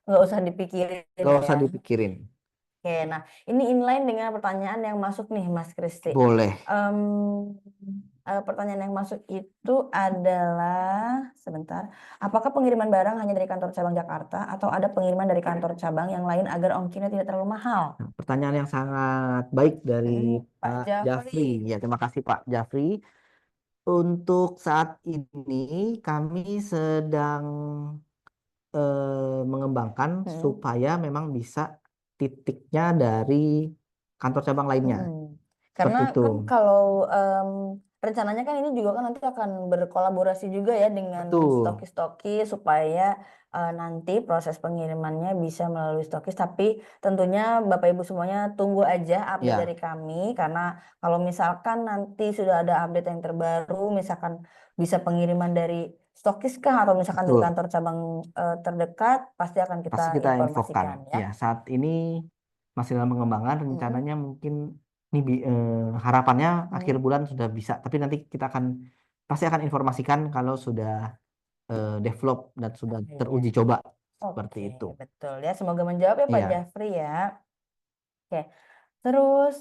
nggak usah dipikirin gak ya. usah dipikirin. Oke, nah ini inline dengan pertanyaan yang masuk nih Mas Kristi. Boleh. Em, pertanyaan yang masuk itu adalah sebentar, apakah pengiriman barang hanya dari kantor cabang Jakarta atau ada pengiriman dari kantor cabang yang lain agar ongkirnya tidak terlalu mahal? Nah, pertanyaan yang sangat baik dari Pak Pak Jafri. Jafri. Ya, terima kasih Pak Jafri. Untuk saat ini kami sedang mengembangkan Mm-mm. supaya memang bisa titiknya dari kantor cabang lainnya. Mm-mm. Karena Seperti itu. kan kalau rencananya kan ini juga kan nanti akan berkolaborasi juga ya dengan Betul. stokis-stokis supaya nanti proses pengirimannya bisa melalui stokis. Tapi tentunya Bapak Ibu semuanya tunggu aja update dari Ya, kami karena kalau misalkan nanti sudah ada update yang terbaru, misalkan bisa pengiriman dari stokis kah atau misalkan dari betul. kantor cabang terdekat, pasti akan kita Pasti kita infokan. informasikan ya. Ya, saat ini masih dalam pengembangan. Mm-mm. Rencananya mungkin ini harapannya akhir Mm. bulan sudah bisa. Tapi nanti kita akan pasti akan informasikan kalau sudah develop dan sudah Iya. teruji coba seperti Oke, itu. betul ya. Semoga menjawab ya Pak Iya, Jafri ya. Oke, terus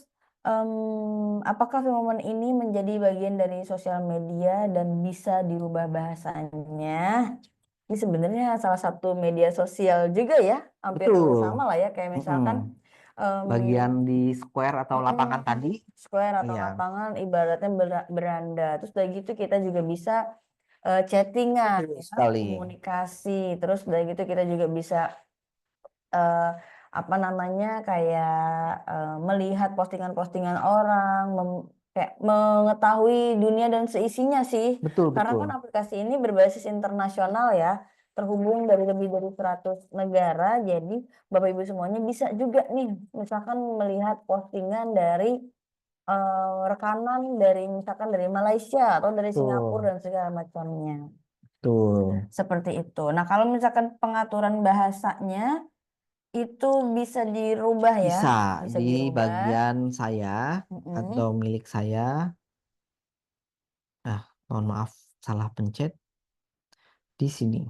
apakah fenomena ini menjadi bagian dari sosial media dan bisa dirubah bahasanya? Ini sebenarnya salah satu media sosial juga ya, hampir sama betul. lah ya. Kayak misalkan Mm-mm. em, Bagian di square atau lapangan tadi, square atau iya, lapangan ibaratnya beranda. Terus udah gitu kita juga bisa chattingan, betul ya, sekali. komunikasi. Terus udah gitu kita juga bisa eh, apa namanya kayak melihat postingan-postingan orang, kayak mengetahui dunia dan seisinya sih. Betul, Karena kan betul. aplikasi ini berbasis internasional ya, terhubung dari lebih dari 100 negara. Jadi Bapak Ibu semuanya bisa juga nih, misalkan melihat postingan dari rekanan dari misalkan dari Malaysia atau dari Singapura Betul, dan segala macamnya. betul. Seperti itu. Nah, kalau misalkan pengaturan bahasanya itu bisa dirubah ya, Bisa bisa di dirubah. bagian saya atau Mm-mm. milik saya. Ah, mohon maaf, salah pencet di sini.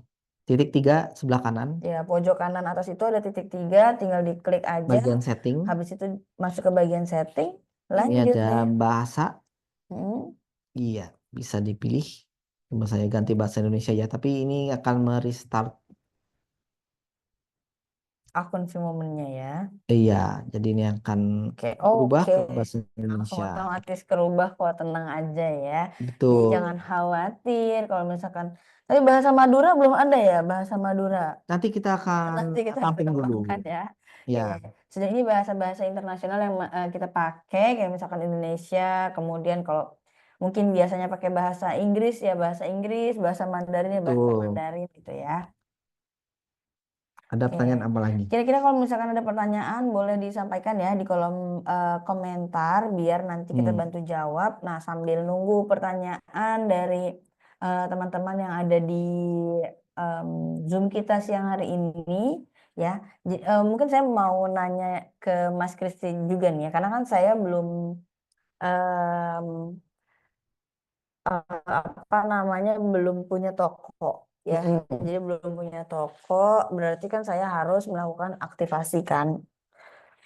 Titik tiga sebelah kanan, Ya, pojok kanan atas itu ada titik tiga, tinggal diklik aja. bagian setting. Habis itu masuk ke bagian setting, Ini lanjut ada deh. bahasa. Mm. Iya, bisa dipilih. Cuma saya ganti bahasa Indonesia ya, tapi ini akan merestart akun Vimomennya ya. Iya, jadi ini akan Oke, berubah oke. ke bahasa Langsung Indonesia. otomatis kerubah kok, tenang aja ya. Jadi jangan Betul. khawatir kalau misalkan. Tapi bahasa Madura belum ada ya, bahasa Madura. Nanti kita akan Nanti kita tamping dulu. kembangkan ya. Ya, Iya. Sudah ini bahasa-bahasa internasional yang kita pakai, kayak misalkan Indonesia, kemudian kalau mungkin biasanya pakai bahasa Inggris ya bahasa Inggris, bahasa Mandarin ya bahasa betul. Mandarin gitu ya. Ada Oke. pertanyaan apa lagi? Kira-kira kalau misalkan ada pertanyaan boleh disampaikan ya di kolom komentar biar nanti kita Hmm, bantu jawab. Nah, sambil nunggu pertanyaan dari teman-teman yang ada di em, Zoom kita siang hari ini ya. Mungkin saya mau nanya ke Mas Kristi juga nih ya, karena kan saya belum em, apa namanya belum punya toko ya. mm-mm. Jadi belum punya toko, berarti kan saya harus melakukan aktivasi kan.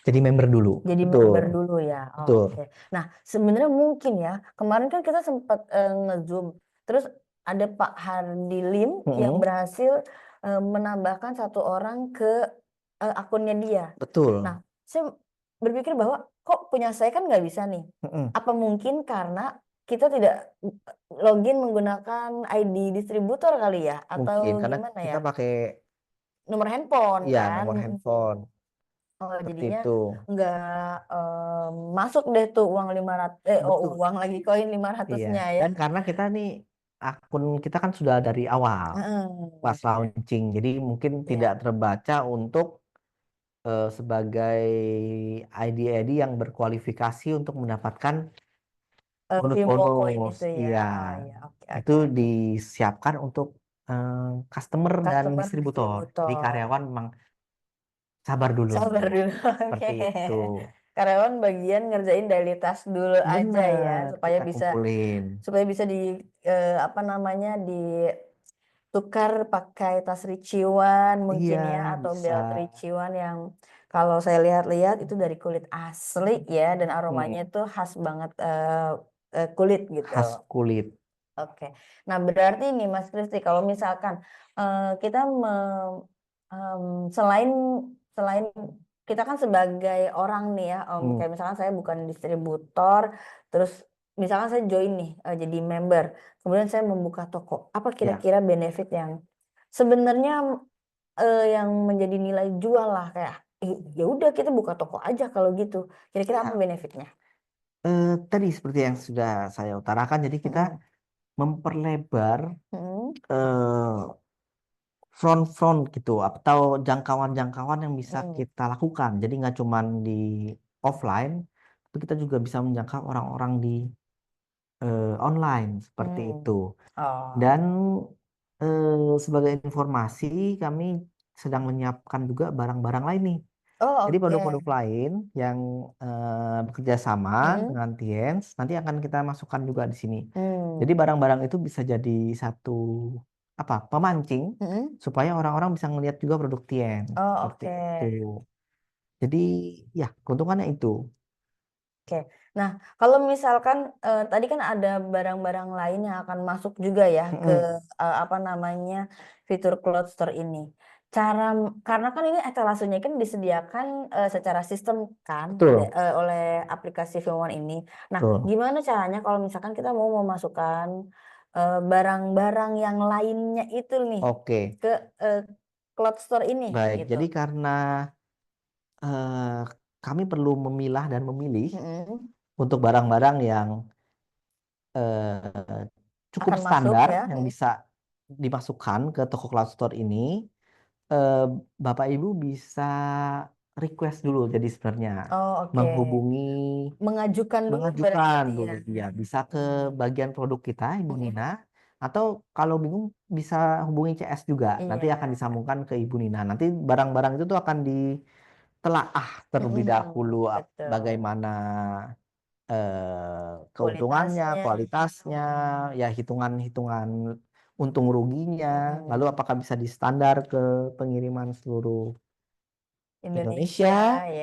Jadi member dulu. Jadi Betul, member dulu ya. Oh, betul. oke. Nah, sebenarnya mungkin ya, kemarin kan kita sempat nge-Zoom. Terus ada Pak Hardi Lim yang Mm-mm. berhasil menambahkan satu orang ke akunnya dia. Nah, Betul. saya berpikir bahwa kok punya saya kan nggak bisa nih. Mm-mm. Apa mungkin karena kita tidak login menggunakan ID distributor kali ya? Atau Mungkin karena gimana ya? kita pakai Nomor handphone ya kan? nomor handphone Oh, seperti jadinya itu. nggak masuk deh tuh uang 500 Betul. uang lagi koin lima Iya. ratusnya ya. Dan karena kita nih akun kita kan sudah dari awal pas Heeh. launching, jadi mungkin tidak Ya, terbaca untuk sebagai ID-ID yang berkualifikasi untuk mendapatkan Vimo koin bonus-bonus. itu ya. Iya, Oh ya, oke itu oke oke. disiapkan untuk eh, customer dan Customer distributor. Jadi distributor. karyawan memang sabar dulu, Sabar dulu. Oke. seperti itu. Karyawan bagian ngerjain daily task dulu aja ya Benar, supaya kita bisa kumpulin. di apa namanya ditukar pakai tas ricuan Iya, mungkin ya atau bisa. belt ricuan yang kalau saya lihat-lihat itu dari kulit asli ya dan aromanya Mm, itu khas banget kulit gitu. khas kulit. Oke. Nah, berarti ini Mas Kristi kalau misalkan kita em, selain selain kita kan sebagai orang nih ya, Mm, kayak misalkan saya bukan distributor, terus misalkan saya join nih jadi member, kemudian saya membuka toko. Apa ya. kira-kira benefit yang sebenarnya yang menjadi nilai jual lah kayak ya udah kita buka toko aja kalau gitu. Kira-kira apa Ya, benefitnya? tadi seperti yang sudah saya utarakan, jadi kita Mm-mm. memperlebar Mm-mm. eh, front-front gitu atau jangkauan-jangkauan yang bisa Mm-mm. kita lakukan. Jadi nggak cuman di offline, tapi kita juga bisa menjangkau orang-orang di online seperti Mm. itu. Oh. Dan sebagai informasi, kami sedang menyiapkan juga barang-barang lain nih. Oh, Jadi oke. produk-produk lain yang bekerja sama Mm-mm. dengan Tiens nanti akan kita masukkan juga di sini. Jadi Hmm. barang-barang itu bisa jadi satu apa pemancing Mm-mm. supaya orang-orang bisa melihat juga produk Tiens Oh, seperti oke. itu. Jadi ya keuntungannya itu. Oke. Nah, kalau misalkan tadi kan ada barang-barang lain yang akan masuk juga ya ke Mm-mm. apa namanya fitur Cloud Store ini. Cara karena kan ini etalasenya kan disediakan secara sistem kan Betul, oleh aplikasi Filmon ini. Nah, betul. gimana caranya kalau misalkan kita mau memasukkan barang-barang yang lainnya itu nih Oke, ke eh, Cloud Store ini baik. gitu. Jadi karena eh, kami perlu memilah dan memilih Mm-mm. untuk barang-barang yang eh, cukup Akan masuk standar ya. yang bisa dimasukkan ke toko cloud store ini, eh, Bapak Ibu bisa request dulu. Jadi sebenarnya Oh, oke. menghubungi, Mengajukan dulu mengajukan berarti dulu ya. dia bisa ke Hmm. bagian produk kita, Ibu Nina, Mm-mm. atau kalau bingung bisa hubungi CS juga. Nanti Iya. akan disambungkan ke Ibu Nina. Nanti barang-barang itu tuh akan ditelaah terlebih dahulu Mm-mm. Betul. bagaimana keuntungannya, Kualitasnya. kualitasnya, Mm-mm. ya hitungan-hitungan untung ruginya, lalu Mm-mm. apakah bisa distandar ke pengiriman seluruh Indonesia. Indonesia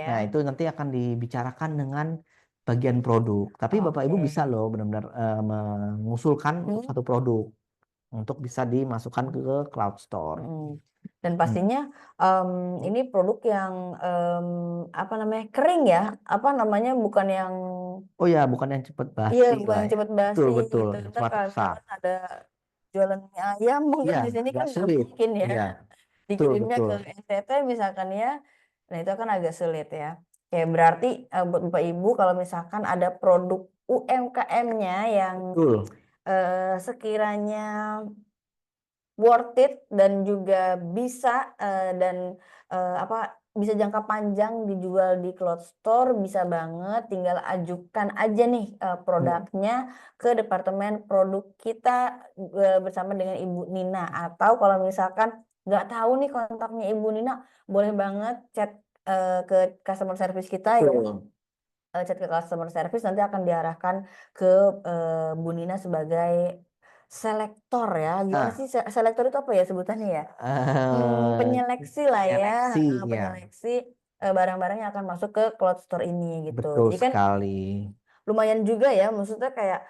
Nah, ya. itu nanti akan dibicarakan dengan bagian produk. Tapi Bapak Oke. Ibu bisa loh benar-benar mengusulkan untuk Mm. satu produk untuk bisa dimasukkan ke Cloud Store. Mm-mm. Dan Hmm. pastinya ini produk yang apa namanya kering ya, apa namanya bukan yang Oh ya, bukan yang cepet iya basi bukan lah yang ya. cepet Betul, basi betul. gitu. Ntar Cepat kalau rusak. misalkan ada jualan mie ayam mungkin Iya, di sini kan agak nggak sulit. mungkin ya Iya, betul, dikirimnya betul. ke NTT misalkan ya. Nah itu kan agak sulit ya. Kayak berarti buat Bapak Ibu kalau misalkan ada produk UMKM-nya yang Betul. sekiranya worth it dan juga bisa dan apa bisa jangka panjang dijual di cloud store bisa banget tinggal ajukan aja nih produknya ke departemen produk kita bersama dengan Ibu Nina atau kalau misalkan nggak tahu nih kontaknya Ibu Nina boleh banget chat ke customer service kita ya Betul. chat ke customer service nanti akan diarahkan ke Bu Nina sebagai selektor ya. Gimana Nah, sih selektor itu apa ya sebutannya ya? eh Penyeleksi lah ya, seleksi ya, penyeleksi barang-barang yang akan masuk ke cloud store ini gitu. betul Jadi kan sekali. lumayan juga ya, maksudnya kayak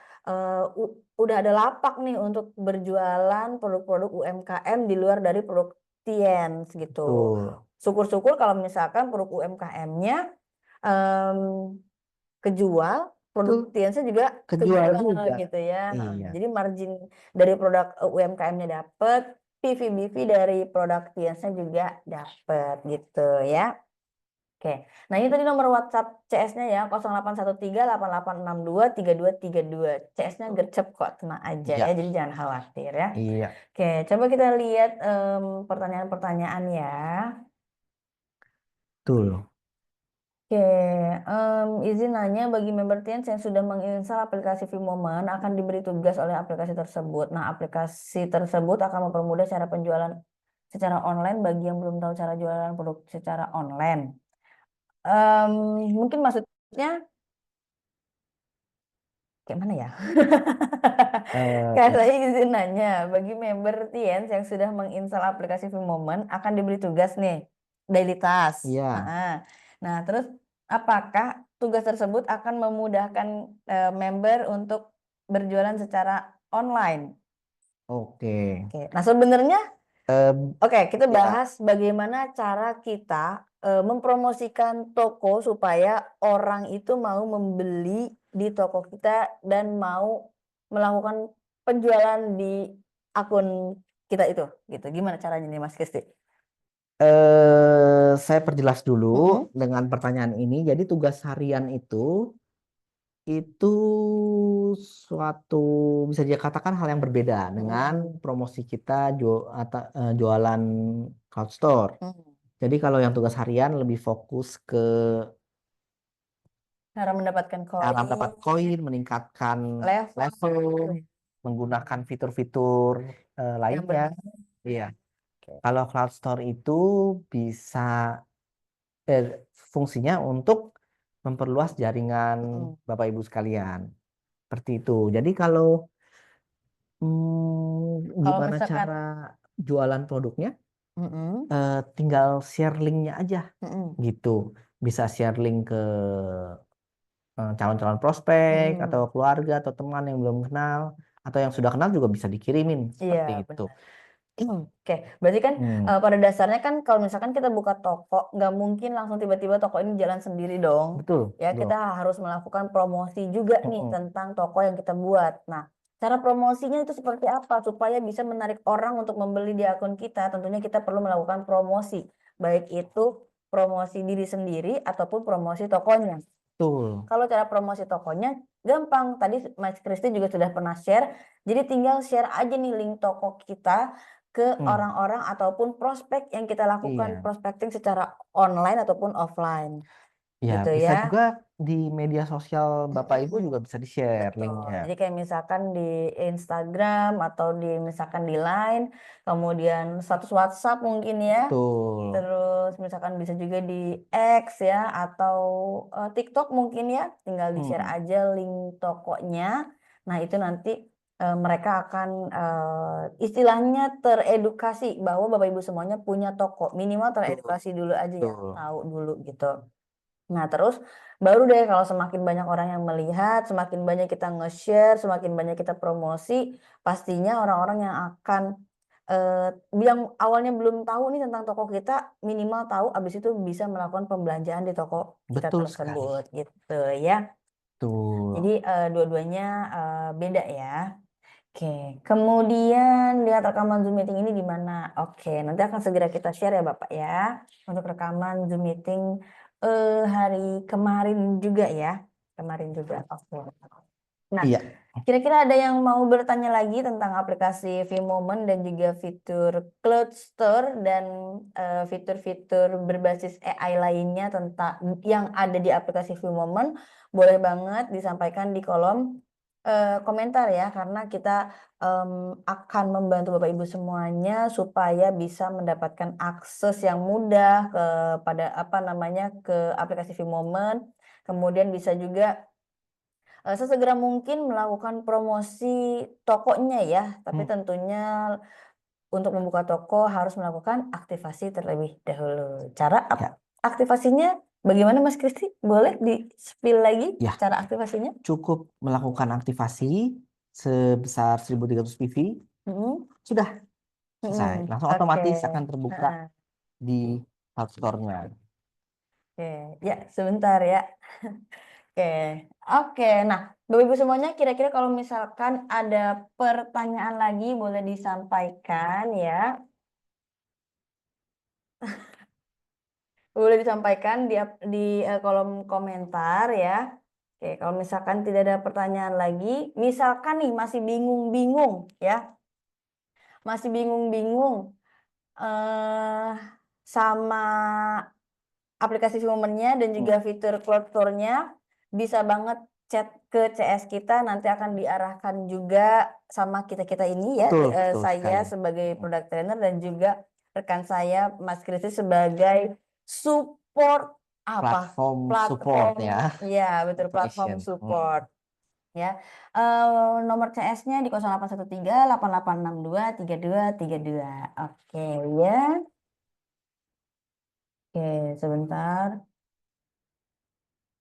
udah ada lapak nih untuk berjualan produk-produk UMKM di luar dari produk Tiens gitu. Betul. Syukur-syukur kalau misalkan produk UMKM-nya kejual, produk Itu Tiensa juga kejual kejual juga. gitu ya. Iya, Jadi margin dari produk UMKM-nya dapet, PV-BV dari produk Tiensa juga dapet gitu ya. Oke, nah ini tadi nomor WhatsApp CS-nya ya 081388623232. CS-nya gercep kok, tenang aja ya, iya, jadi jangan khawatir ya. iya, Oke, coba kita lihat pertanyaan-pertanyaan ya. betul. Oke, izin nanya bagi member Teens yang sudah menginstal aplikasi Vimomen akan diberi tugas oleh aplikasi tersebut. Nah, aplikasi tersebut akan mempermudah cara penjualan secara online bagi yang belum tahu cara jualan produk secara online. Em, Mungkin maksudnya kayak mana ya? Kak, Eh, saya izin nanya, bagi member Tiens yang sudah menginstal aplikasi Vimomen akan diberi tugas nih, daily task. iya, Heeh. Nah, terus apakah tugas tersebut akan memudahkan member untuk berjualan secara online? oke. Oke. Nah, sebenarnya Em, oke, kita ya, bahas bagaimana cara kita mempromosikan toko supaya orang itu mau membeli di toko kita dan mau melakukan penjualan di akun kita itu, gitu. Gimana caranya nih, Mas Kristi? saya perjelas dulu Mm-mm. dengan pertanyaan ini. Jadi tugas harian itu suatu bisa dikatakan hal yang berbeda dengan Mm-mm. promosi kita jualan cloud store. Mm. Jadi kalau yang tugas harian lebih fokus ke Cara mendapatkan cara koin, dapat koin, meningkatkan level, level, gitu ya. menggunakan fitur-fitur Yang lainnya. berbeda. Iya. Oke. Kalau cloud store itu bisa eh, fungsinya untuk memperluas jaringan Mm-mm. Bapak Ibu sekalian. Seperti itu. Jadi kalau Kalau gimana misalkan, cara jualan produknya, mm-mm. tinggal share linknya aja Mm-mm. gitu. Bisa share link ke calon-calon prospek atau Mm-mm. keluarga atau teman yang belum kenal atau yang sudah kenal juga bisa dikirimin Iya, seperti itu. benar. Oke, berarti kan Hmm, pada dasarnya kan kalau misalkan kita buka toko, nggak mungkin langsung tiba-tiba toko ini jalan sendiri dong. betul, Ya, kita betul. harus melakukan promosi juga nih Mm-mm. tentang toko yang kita buat. Nah, cara promosinya itu seperti apa supaya bisa menarik orang untuk membeli di akun kita? Tentunya kita perlu melakukan promosi, baik itu promosi diri sendiri ataupun promosi tokonya. Betul. Kalau cara promosi tokonya gampang. Tadi Mas Kristi juga sudah pernah share. Jadi tinggal share aja nih link toko kita ke Hmm, orang-orang ataupun prospek yang kita lakukan iya. prospecting secara online ataupun offline. Ya, Gitu bisa ya. juga di media sosial Bapak Ibu Mm-mm. juga bisa di-share Betul. linknya. Jadi kayak misalkan di Instagram atau di misalkan di Line, kemudian status WhatsApp mungkin ya. Betul. Terus misalkan bisa juga di X ya atau TikTok mungkin ya, tinggal di-share Hmm, aja link tokonya. Nah, itu nanti mereka akan istilahnya teredukasi bahwa Bapak Ibu semuanya punya toko. Minimal betul. teredukasi dulu aja ya, Betul. tahu dulu gitu. Nah, terus baru deh kalau semakin banyak orang yang melihat, semakin banyak kita nge-share, semakin banyak kita promosi, pastinya orang-orang yang akan yang awalnya belum tahu nih tentang toko kita, minimal tahu, abis itu bisa melakukan pembelanjaan di toko kita Betul sekali. tersebut gitu ya. Tuh. Jadi dua-duanya beda ya. Oke, kemudian lihat rekaman Zoom meeting ini di mana? Oke, nanti akan segera kita share ya Bapak ya, untuk rekaman Zoom meeting hari kemarin juga ya, kemarin juga. Oke. Nah, Iya. kira-kira ada yang mau bertanya lagi tentang aplikasi V-Moment dan juga fitur Cloud Store dan fitur-fitur berbasis AI lainnya tentang yang ada di aplikasi V-Moment? Boleh banget disampaikan di kolom komentar ya, karena kita akan membantu Bapak Ibu semuanya supaya bisa mendapatkan akses yang mudah kepada apa namanya ke aplikasi V-Moment. Kemudian bisa juga sesegera mungkin melakukan promosi tokonya ya, tapi Hmm. tentunya untuk membuka toko harus melakukan aktivasi terlebih dahulu. Cara Ya. aktivasinya bagaimana Mas Kristi? Boleh di-spill lagi Ya, cara aktivasinya? cukup melakukan aktivasi sebesar 1300 PV, Mm-mm. sudah selesai. Mm-mm. Langsung Oke. otomatis akan terbuka Heeh. di App Store-nya. Oke, ya sebentar ya. Oke, oke. Nah, Bapak Ibu semuanya, kira-kira kalau misalkan ada pertanyaan lagi boleh disampaikan ya. Boleh disampaikan di kolom komentar ya. Oke, kalau misalkan tidak ada pertanyaan lagi, misalkan nih masih bingung-bingung ya, masih bingung-bingung eh sama aplikasi Women-nya dan juga fitur Cloud Store-nya, bisa banget chat ke CS kita, nanti akan diarahkan juga sama kita-kita ini ya, Betul, betul saya sekali. sebagai product trainer dan juga rekan saya Mas Kristi sebagai support apa? Platform support Platform, ya, ya betul, platform operation. support ya. Nomor CS-nya di 0813 8862 3232. Oke ya. Oke, sebentar.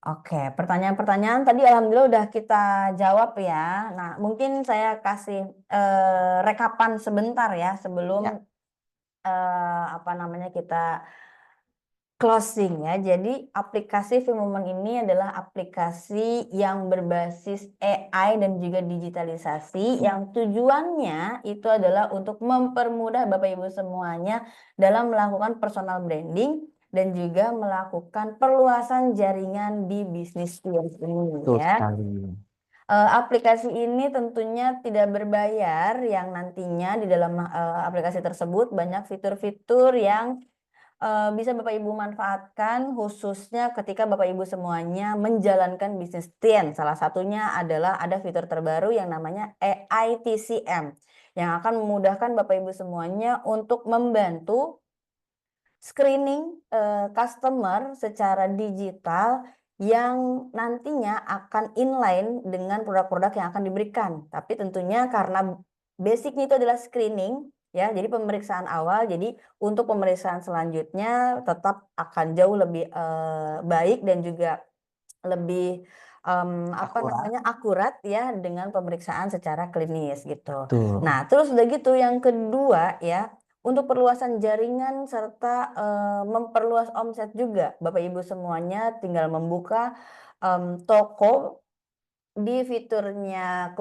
Oke, pertanyaan-pertanyaan tadi alhamdulillah udah kita jawab ya. Nah, mungkin saya kasih rekapan sebentar ya sebelum Ya, apa namanya kita closing ya. Jadi aplikasi Vmoment ini adalah aplikasi yang berbasis AI dan juga digitalisasi yang tujuannya itu adalah untuk mempermudah Bapak Ibu semuanya dalam melakukan personal branding dan juga melakukan perluasan jaringan di bisnis ini betul ya. sekali. Aplikasi ini tentunya tidak berbayar yang nantinya di dalam aplikasi tersebut banyak fitur-fitur yang bisa Bapak Ibu manfaatkan khususnya ketika Bapak Ibu semuanya menjalankan bisnis TIN. Salah satunya adalah ada fitur terbaru yang namanya AI TCM yang akan memudahkan Bapak Ibu semuanya untuk membantu screening customer secara digital yang nantinya akan inline dengan produk-produk yang akan diberikan. Tapi tentunya karena basicnya itu adalah screening, ya, jadi pemeriksaan awal. Jadi untuk pemeriksaan selanjutnya tetap akan jauh lebih baik dan juga lebih apa Akurat. namanya akurat ya dengan pemeriksaan secara klinis gitu. Betul. Nah, terus udah gitu yang kedua ya, untuk perluasan jaringan serta memperluas omset juga. Bapak Ibu semuanya tinggal membuka toko di fiturnya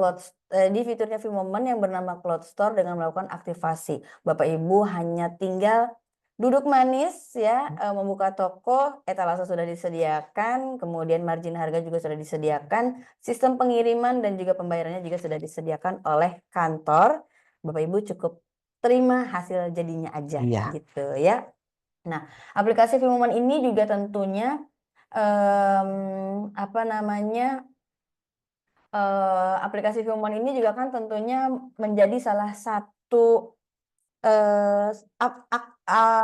Vmoment yang bernama Cloud Store dengan melakukan aktivasi. Bapak Ibu hanya tinggal duduk manis ya, membuka toko, etalase sudah disediakan, kemudian margin harga juga sudah disediakan, sistem pengiriman dan juga pembayarannya juga sudah disediakan oleh kantor. Bapak Ibu cukup terima hasil jadinya aja Iya. gitu ya. Nah, aplikasi Vmoment ini juga tentunya apa namanya aplikasi Filmon ini juga kan tentunya menjadi salah satu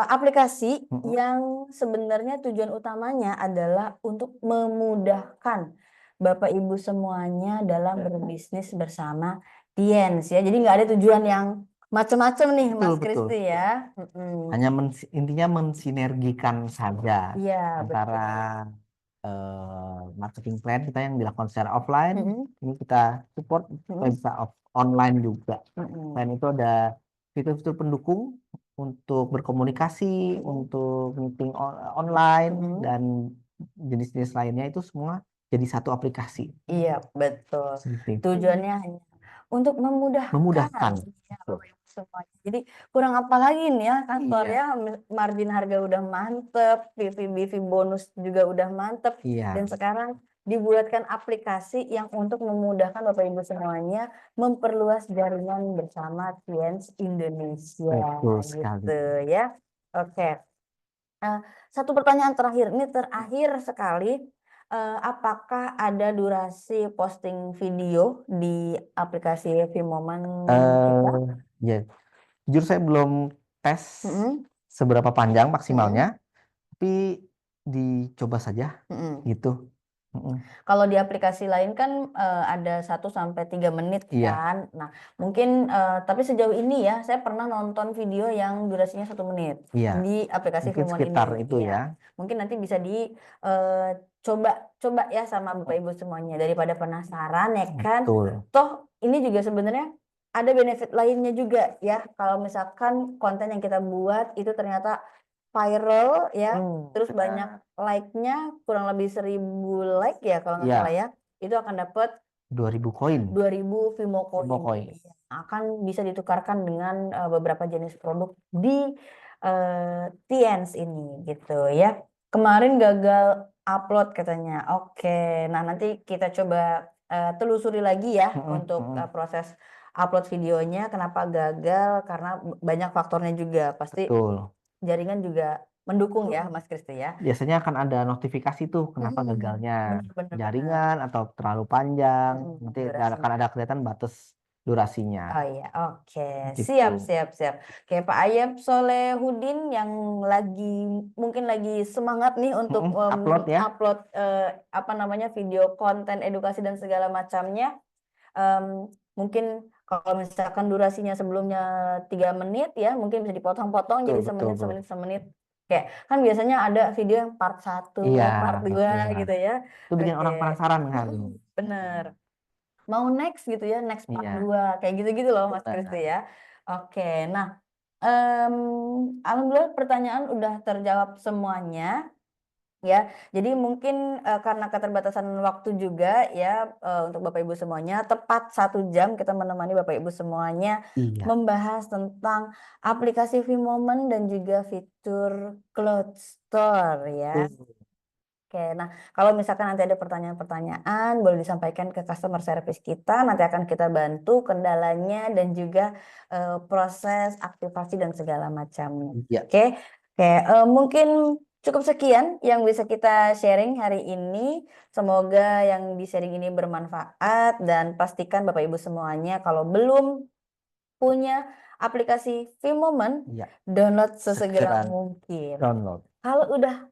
aplikasi Mm-mm. yang sebenarnya tujuan utamanya adalah untuk memudahkan Bapak Ibu semuanya dalam berbisnis bersama Tiens ya. Jadi nggak ada tujuan yang macam-macam nih Betul, Mas betul. Kristi ya. Mm-mm. Hanya intinya mensinergikan saja Iya antara betul. marketing plan kita yang dilakukan secara offline, Mm-mm. ini kita support supaya Mm-mm. bisa online juga. Mm-mm. Selain itu ada fitur-fitur pendukung untuk berkomunikasi, untuk meeting online Mm-mm. dan jenis-jenis lainnya itu semua jadi satu aplikasi. Iya, betul. Seperti itu. Tujuannya hanya untuk memudahkan Memudahkan. ya, Betul. semuanya. Jadi kurang apa lagi nih ya kantor Iya, ya, margin harga udah mantep, PV bonus juga udah mantep, dan iya, sekarang dibuatkan aplikasi yang untuk memudahkan Bapak Ibu semuanya memperluas jaringan bersama Tiens Indonesia betul sekali. gitu ya. Oke. Eh, Satu pertanyaan terakhir, ini terakhir sekali. Apakah ada durasi posting video di aplikasi Vimoman kita? eh ya, jujur saya belum tes Mm-mm, seberapa panjang maksimalnya, mm-mm, tapi dicoba saja mm-mm. gitu. Mm-mm. Kalau di aplikasi lain kan ada 1 sampai 3 menit Iya, kan. Nah, mungkin tapi sejauh ini ya saya pernah nonton video yang durasinya 1 menit iya. di aplikasi Mungkin Vimon ini. sekitar itu Iya, ya. mungkin nanti bisa di coba coba ya sama Bapak Ibu semuanya daripada penasaran ya kan. Betul. Toh ini juga sebenarnya ada benefit lainnya juga ya. Kalau misalkan konten yang kita buat itu ternyata viral ya, terus banyak Benar. like-nya kurang lebih 1.000 like ya kalau nggak salah Iya, ya, itu akan dapat 2000 koin. 2.000 Vimo Vimo Coin. koin. Iya, akan bisa ditukarkan dengan beberapa jenis produk di Tiens ini gitu ya. Kemarin gagal upload katanya. Oke, nah nanti kita coba telusuri lagi ya Mm-mm, untuk mm-mm. proses upload videonya kenapa gagal, karena banyak faktornya juga. Pasti Betul. jaringan juga mendukung ya Mas Kristi ya. Biasanya akan ada notifikasi tuh kenapa Mm-mm. gagalnya Bener-bener bener. jaringan atau terlalu panjang. Nanti akan Durasinya. ada kelihatan batas durasinya. Oh iya, oke. Gitu. Siap, siap, siap. Oke, Pak Ayep Solehudin yang lagi mungkin lagi semangat nih untuk Mm-mm, upload ya. upload apa namanya video konten edukasi dan segala macamnya. Em, Mungkin kalau misalkan durasinya sebelumnya 3 menit ya, mungkin bisa dipotong-potong Betul, jadi betul, semenit, betul. semenit, semenit. Kayak kan biasanya ada video yang part 1, Iya, part part 2 dua. gitu ya. Itu bikin Oke. orang penasaran kan. Mm-mm, bener. Mau next gitu ya, next part Iya, 2 kayak gitu-gitu loh Mas Kristi benar. ya. Oke, nah em, alhamdulillah pertanyaan udah terjawab semuanya ya. Jadi mungkin karena keterbatasan waktu juga ya, untuk Bapak Ibu semuanya tepat 1 jam kita menemani Bapak Ibu semuanya Iya. membahas tentang aplikasi Vmomen dan juga fitur Cloud Store ya. Betul. Oke, nah kalau misalkan nanti ada pertanyaan-pertanyaan, boleh disampaikan ke customer service kita, nanti akan kita bantu kendalanya dan juga proses aktivasi dan segala macamnya. Iya. Oke, oke, mungkin cukup sekian yang bisa kita sharing hari ini. Semoga yang di sharing ini bermanfaat dan pastikan Bapak Ibu semuanya kalau belum punya aplikasi Vmomen, Iya. download sesegera Segera mungkin. download. Kalau udah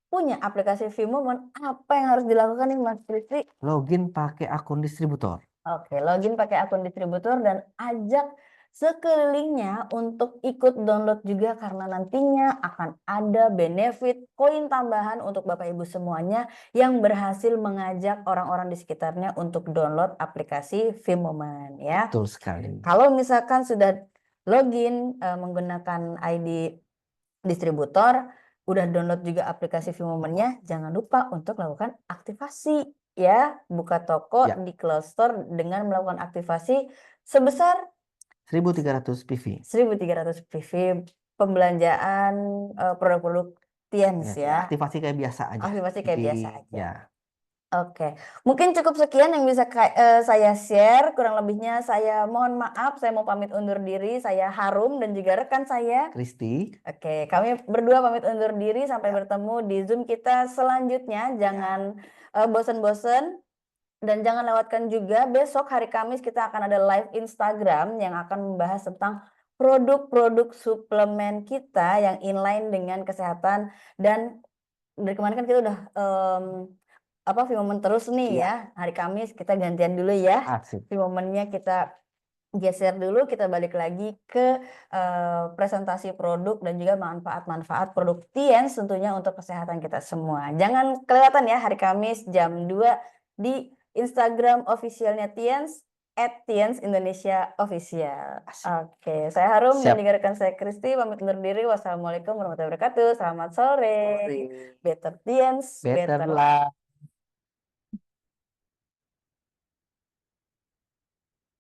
punya aplikasi Vimomen, apa yang harus dilakukan nih Mas Kristi? Login pakai akun distributor. Oke, login pakai akun distributor dan ajak sekelilingnya untuk ikut download juga karena nantinya akan ada benefit koin tambahan untuk Bapak Ibu semuanya yang berhasil mengajak orang-orang di sekitarnya untuk download aplikasi Vimomen ya. Betul sekali. Kalau misalkan sudah login menggunakan ID distributor, udah download juga aplikasi Vimomennya, jangan lupa untuk melakukan aktivasi ya, buka toko Ya, di Cloud Store dengan melakukan aktivasi sebesar 1300 PV. 1.300 PV pembelanjaan produk-produk Tiens Ya, ya. aktivasi kayak biasa aja. Aktivasi Di, kayak biasa aja. ya, Oke, mungkin cukup sekian yang bisa saya share. Kurang lebihnya saya mohon maaf, saya mau pamit undur diri. Saya Harum dan juga rekan saya. Kristi. Oke, kami berdua pamit undur diri. Sampai Ya. bertemu di Zoom kita selanjutnya. Jangan bosen-bosen. Dan jangan lewatkan juga besok hari Kamis kita akan ada live Instagram yang akan membahas tentang produk-produk suplemen kita yang inline dengan kesehatan. Dan dari kemarin kan kita udah Vimomen terus nih Iya. ya. Hari Kamis kita gantian dulu ya. Asik. Vimomennya kita geser dulu, kita balik lagi ke presentasi produk dan juga manfaat-manfaat produk Tiens tentunya untuk kesehatan kita semua. Jangan kelewatan ya hari Kamis jam 2 di Instagram officialnya Tiens @tiensindonesia_official. Asik. Oke, saya Harum dan Siap. dengarkan saya Kristi pamit undur diri. Wassalamualaikum warahmatullahi wabarakatuh. Selamat sore. Sorry. Better Tiens, Better better lah.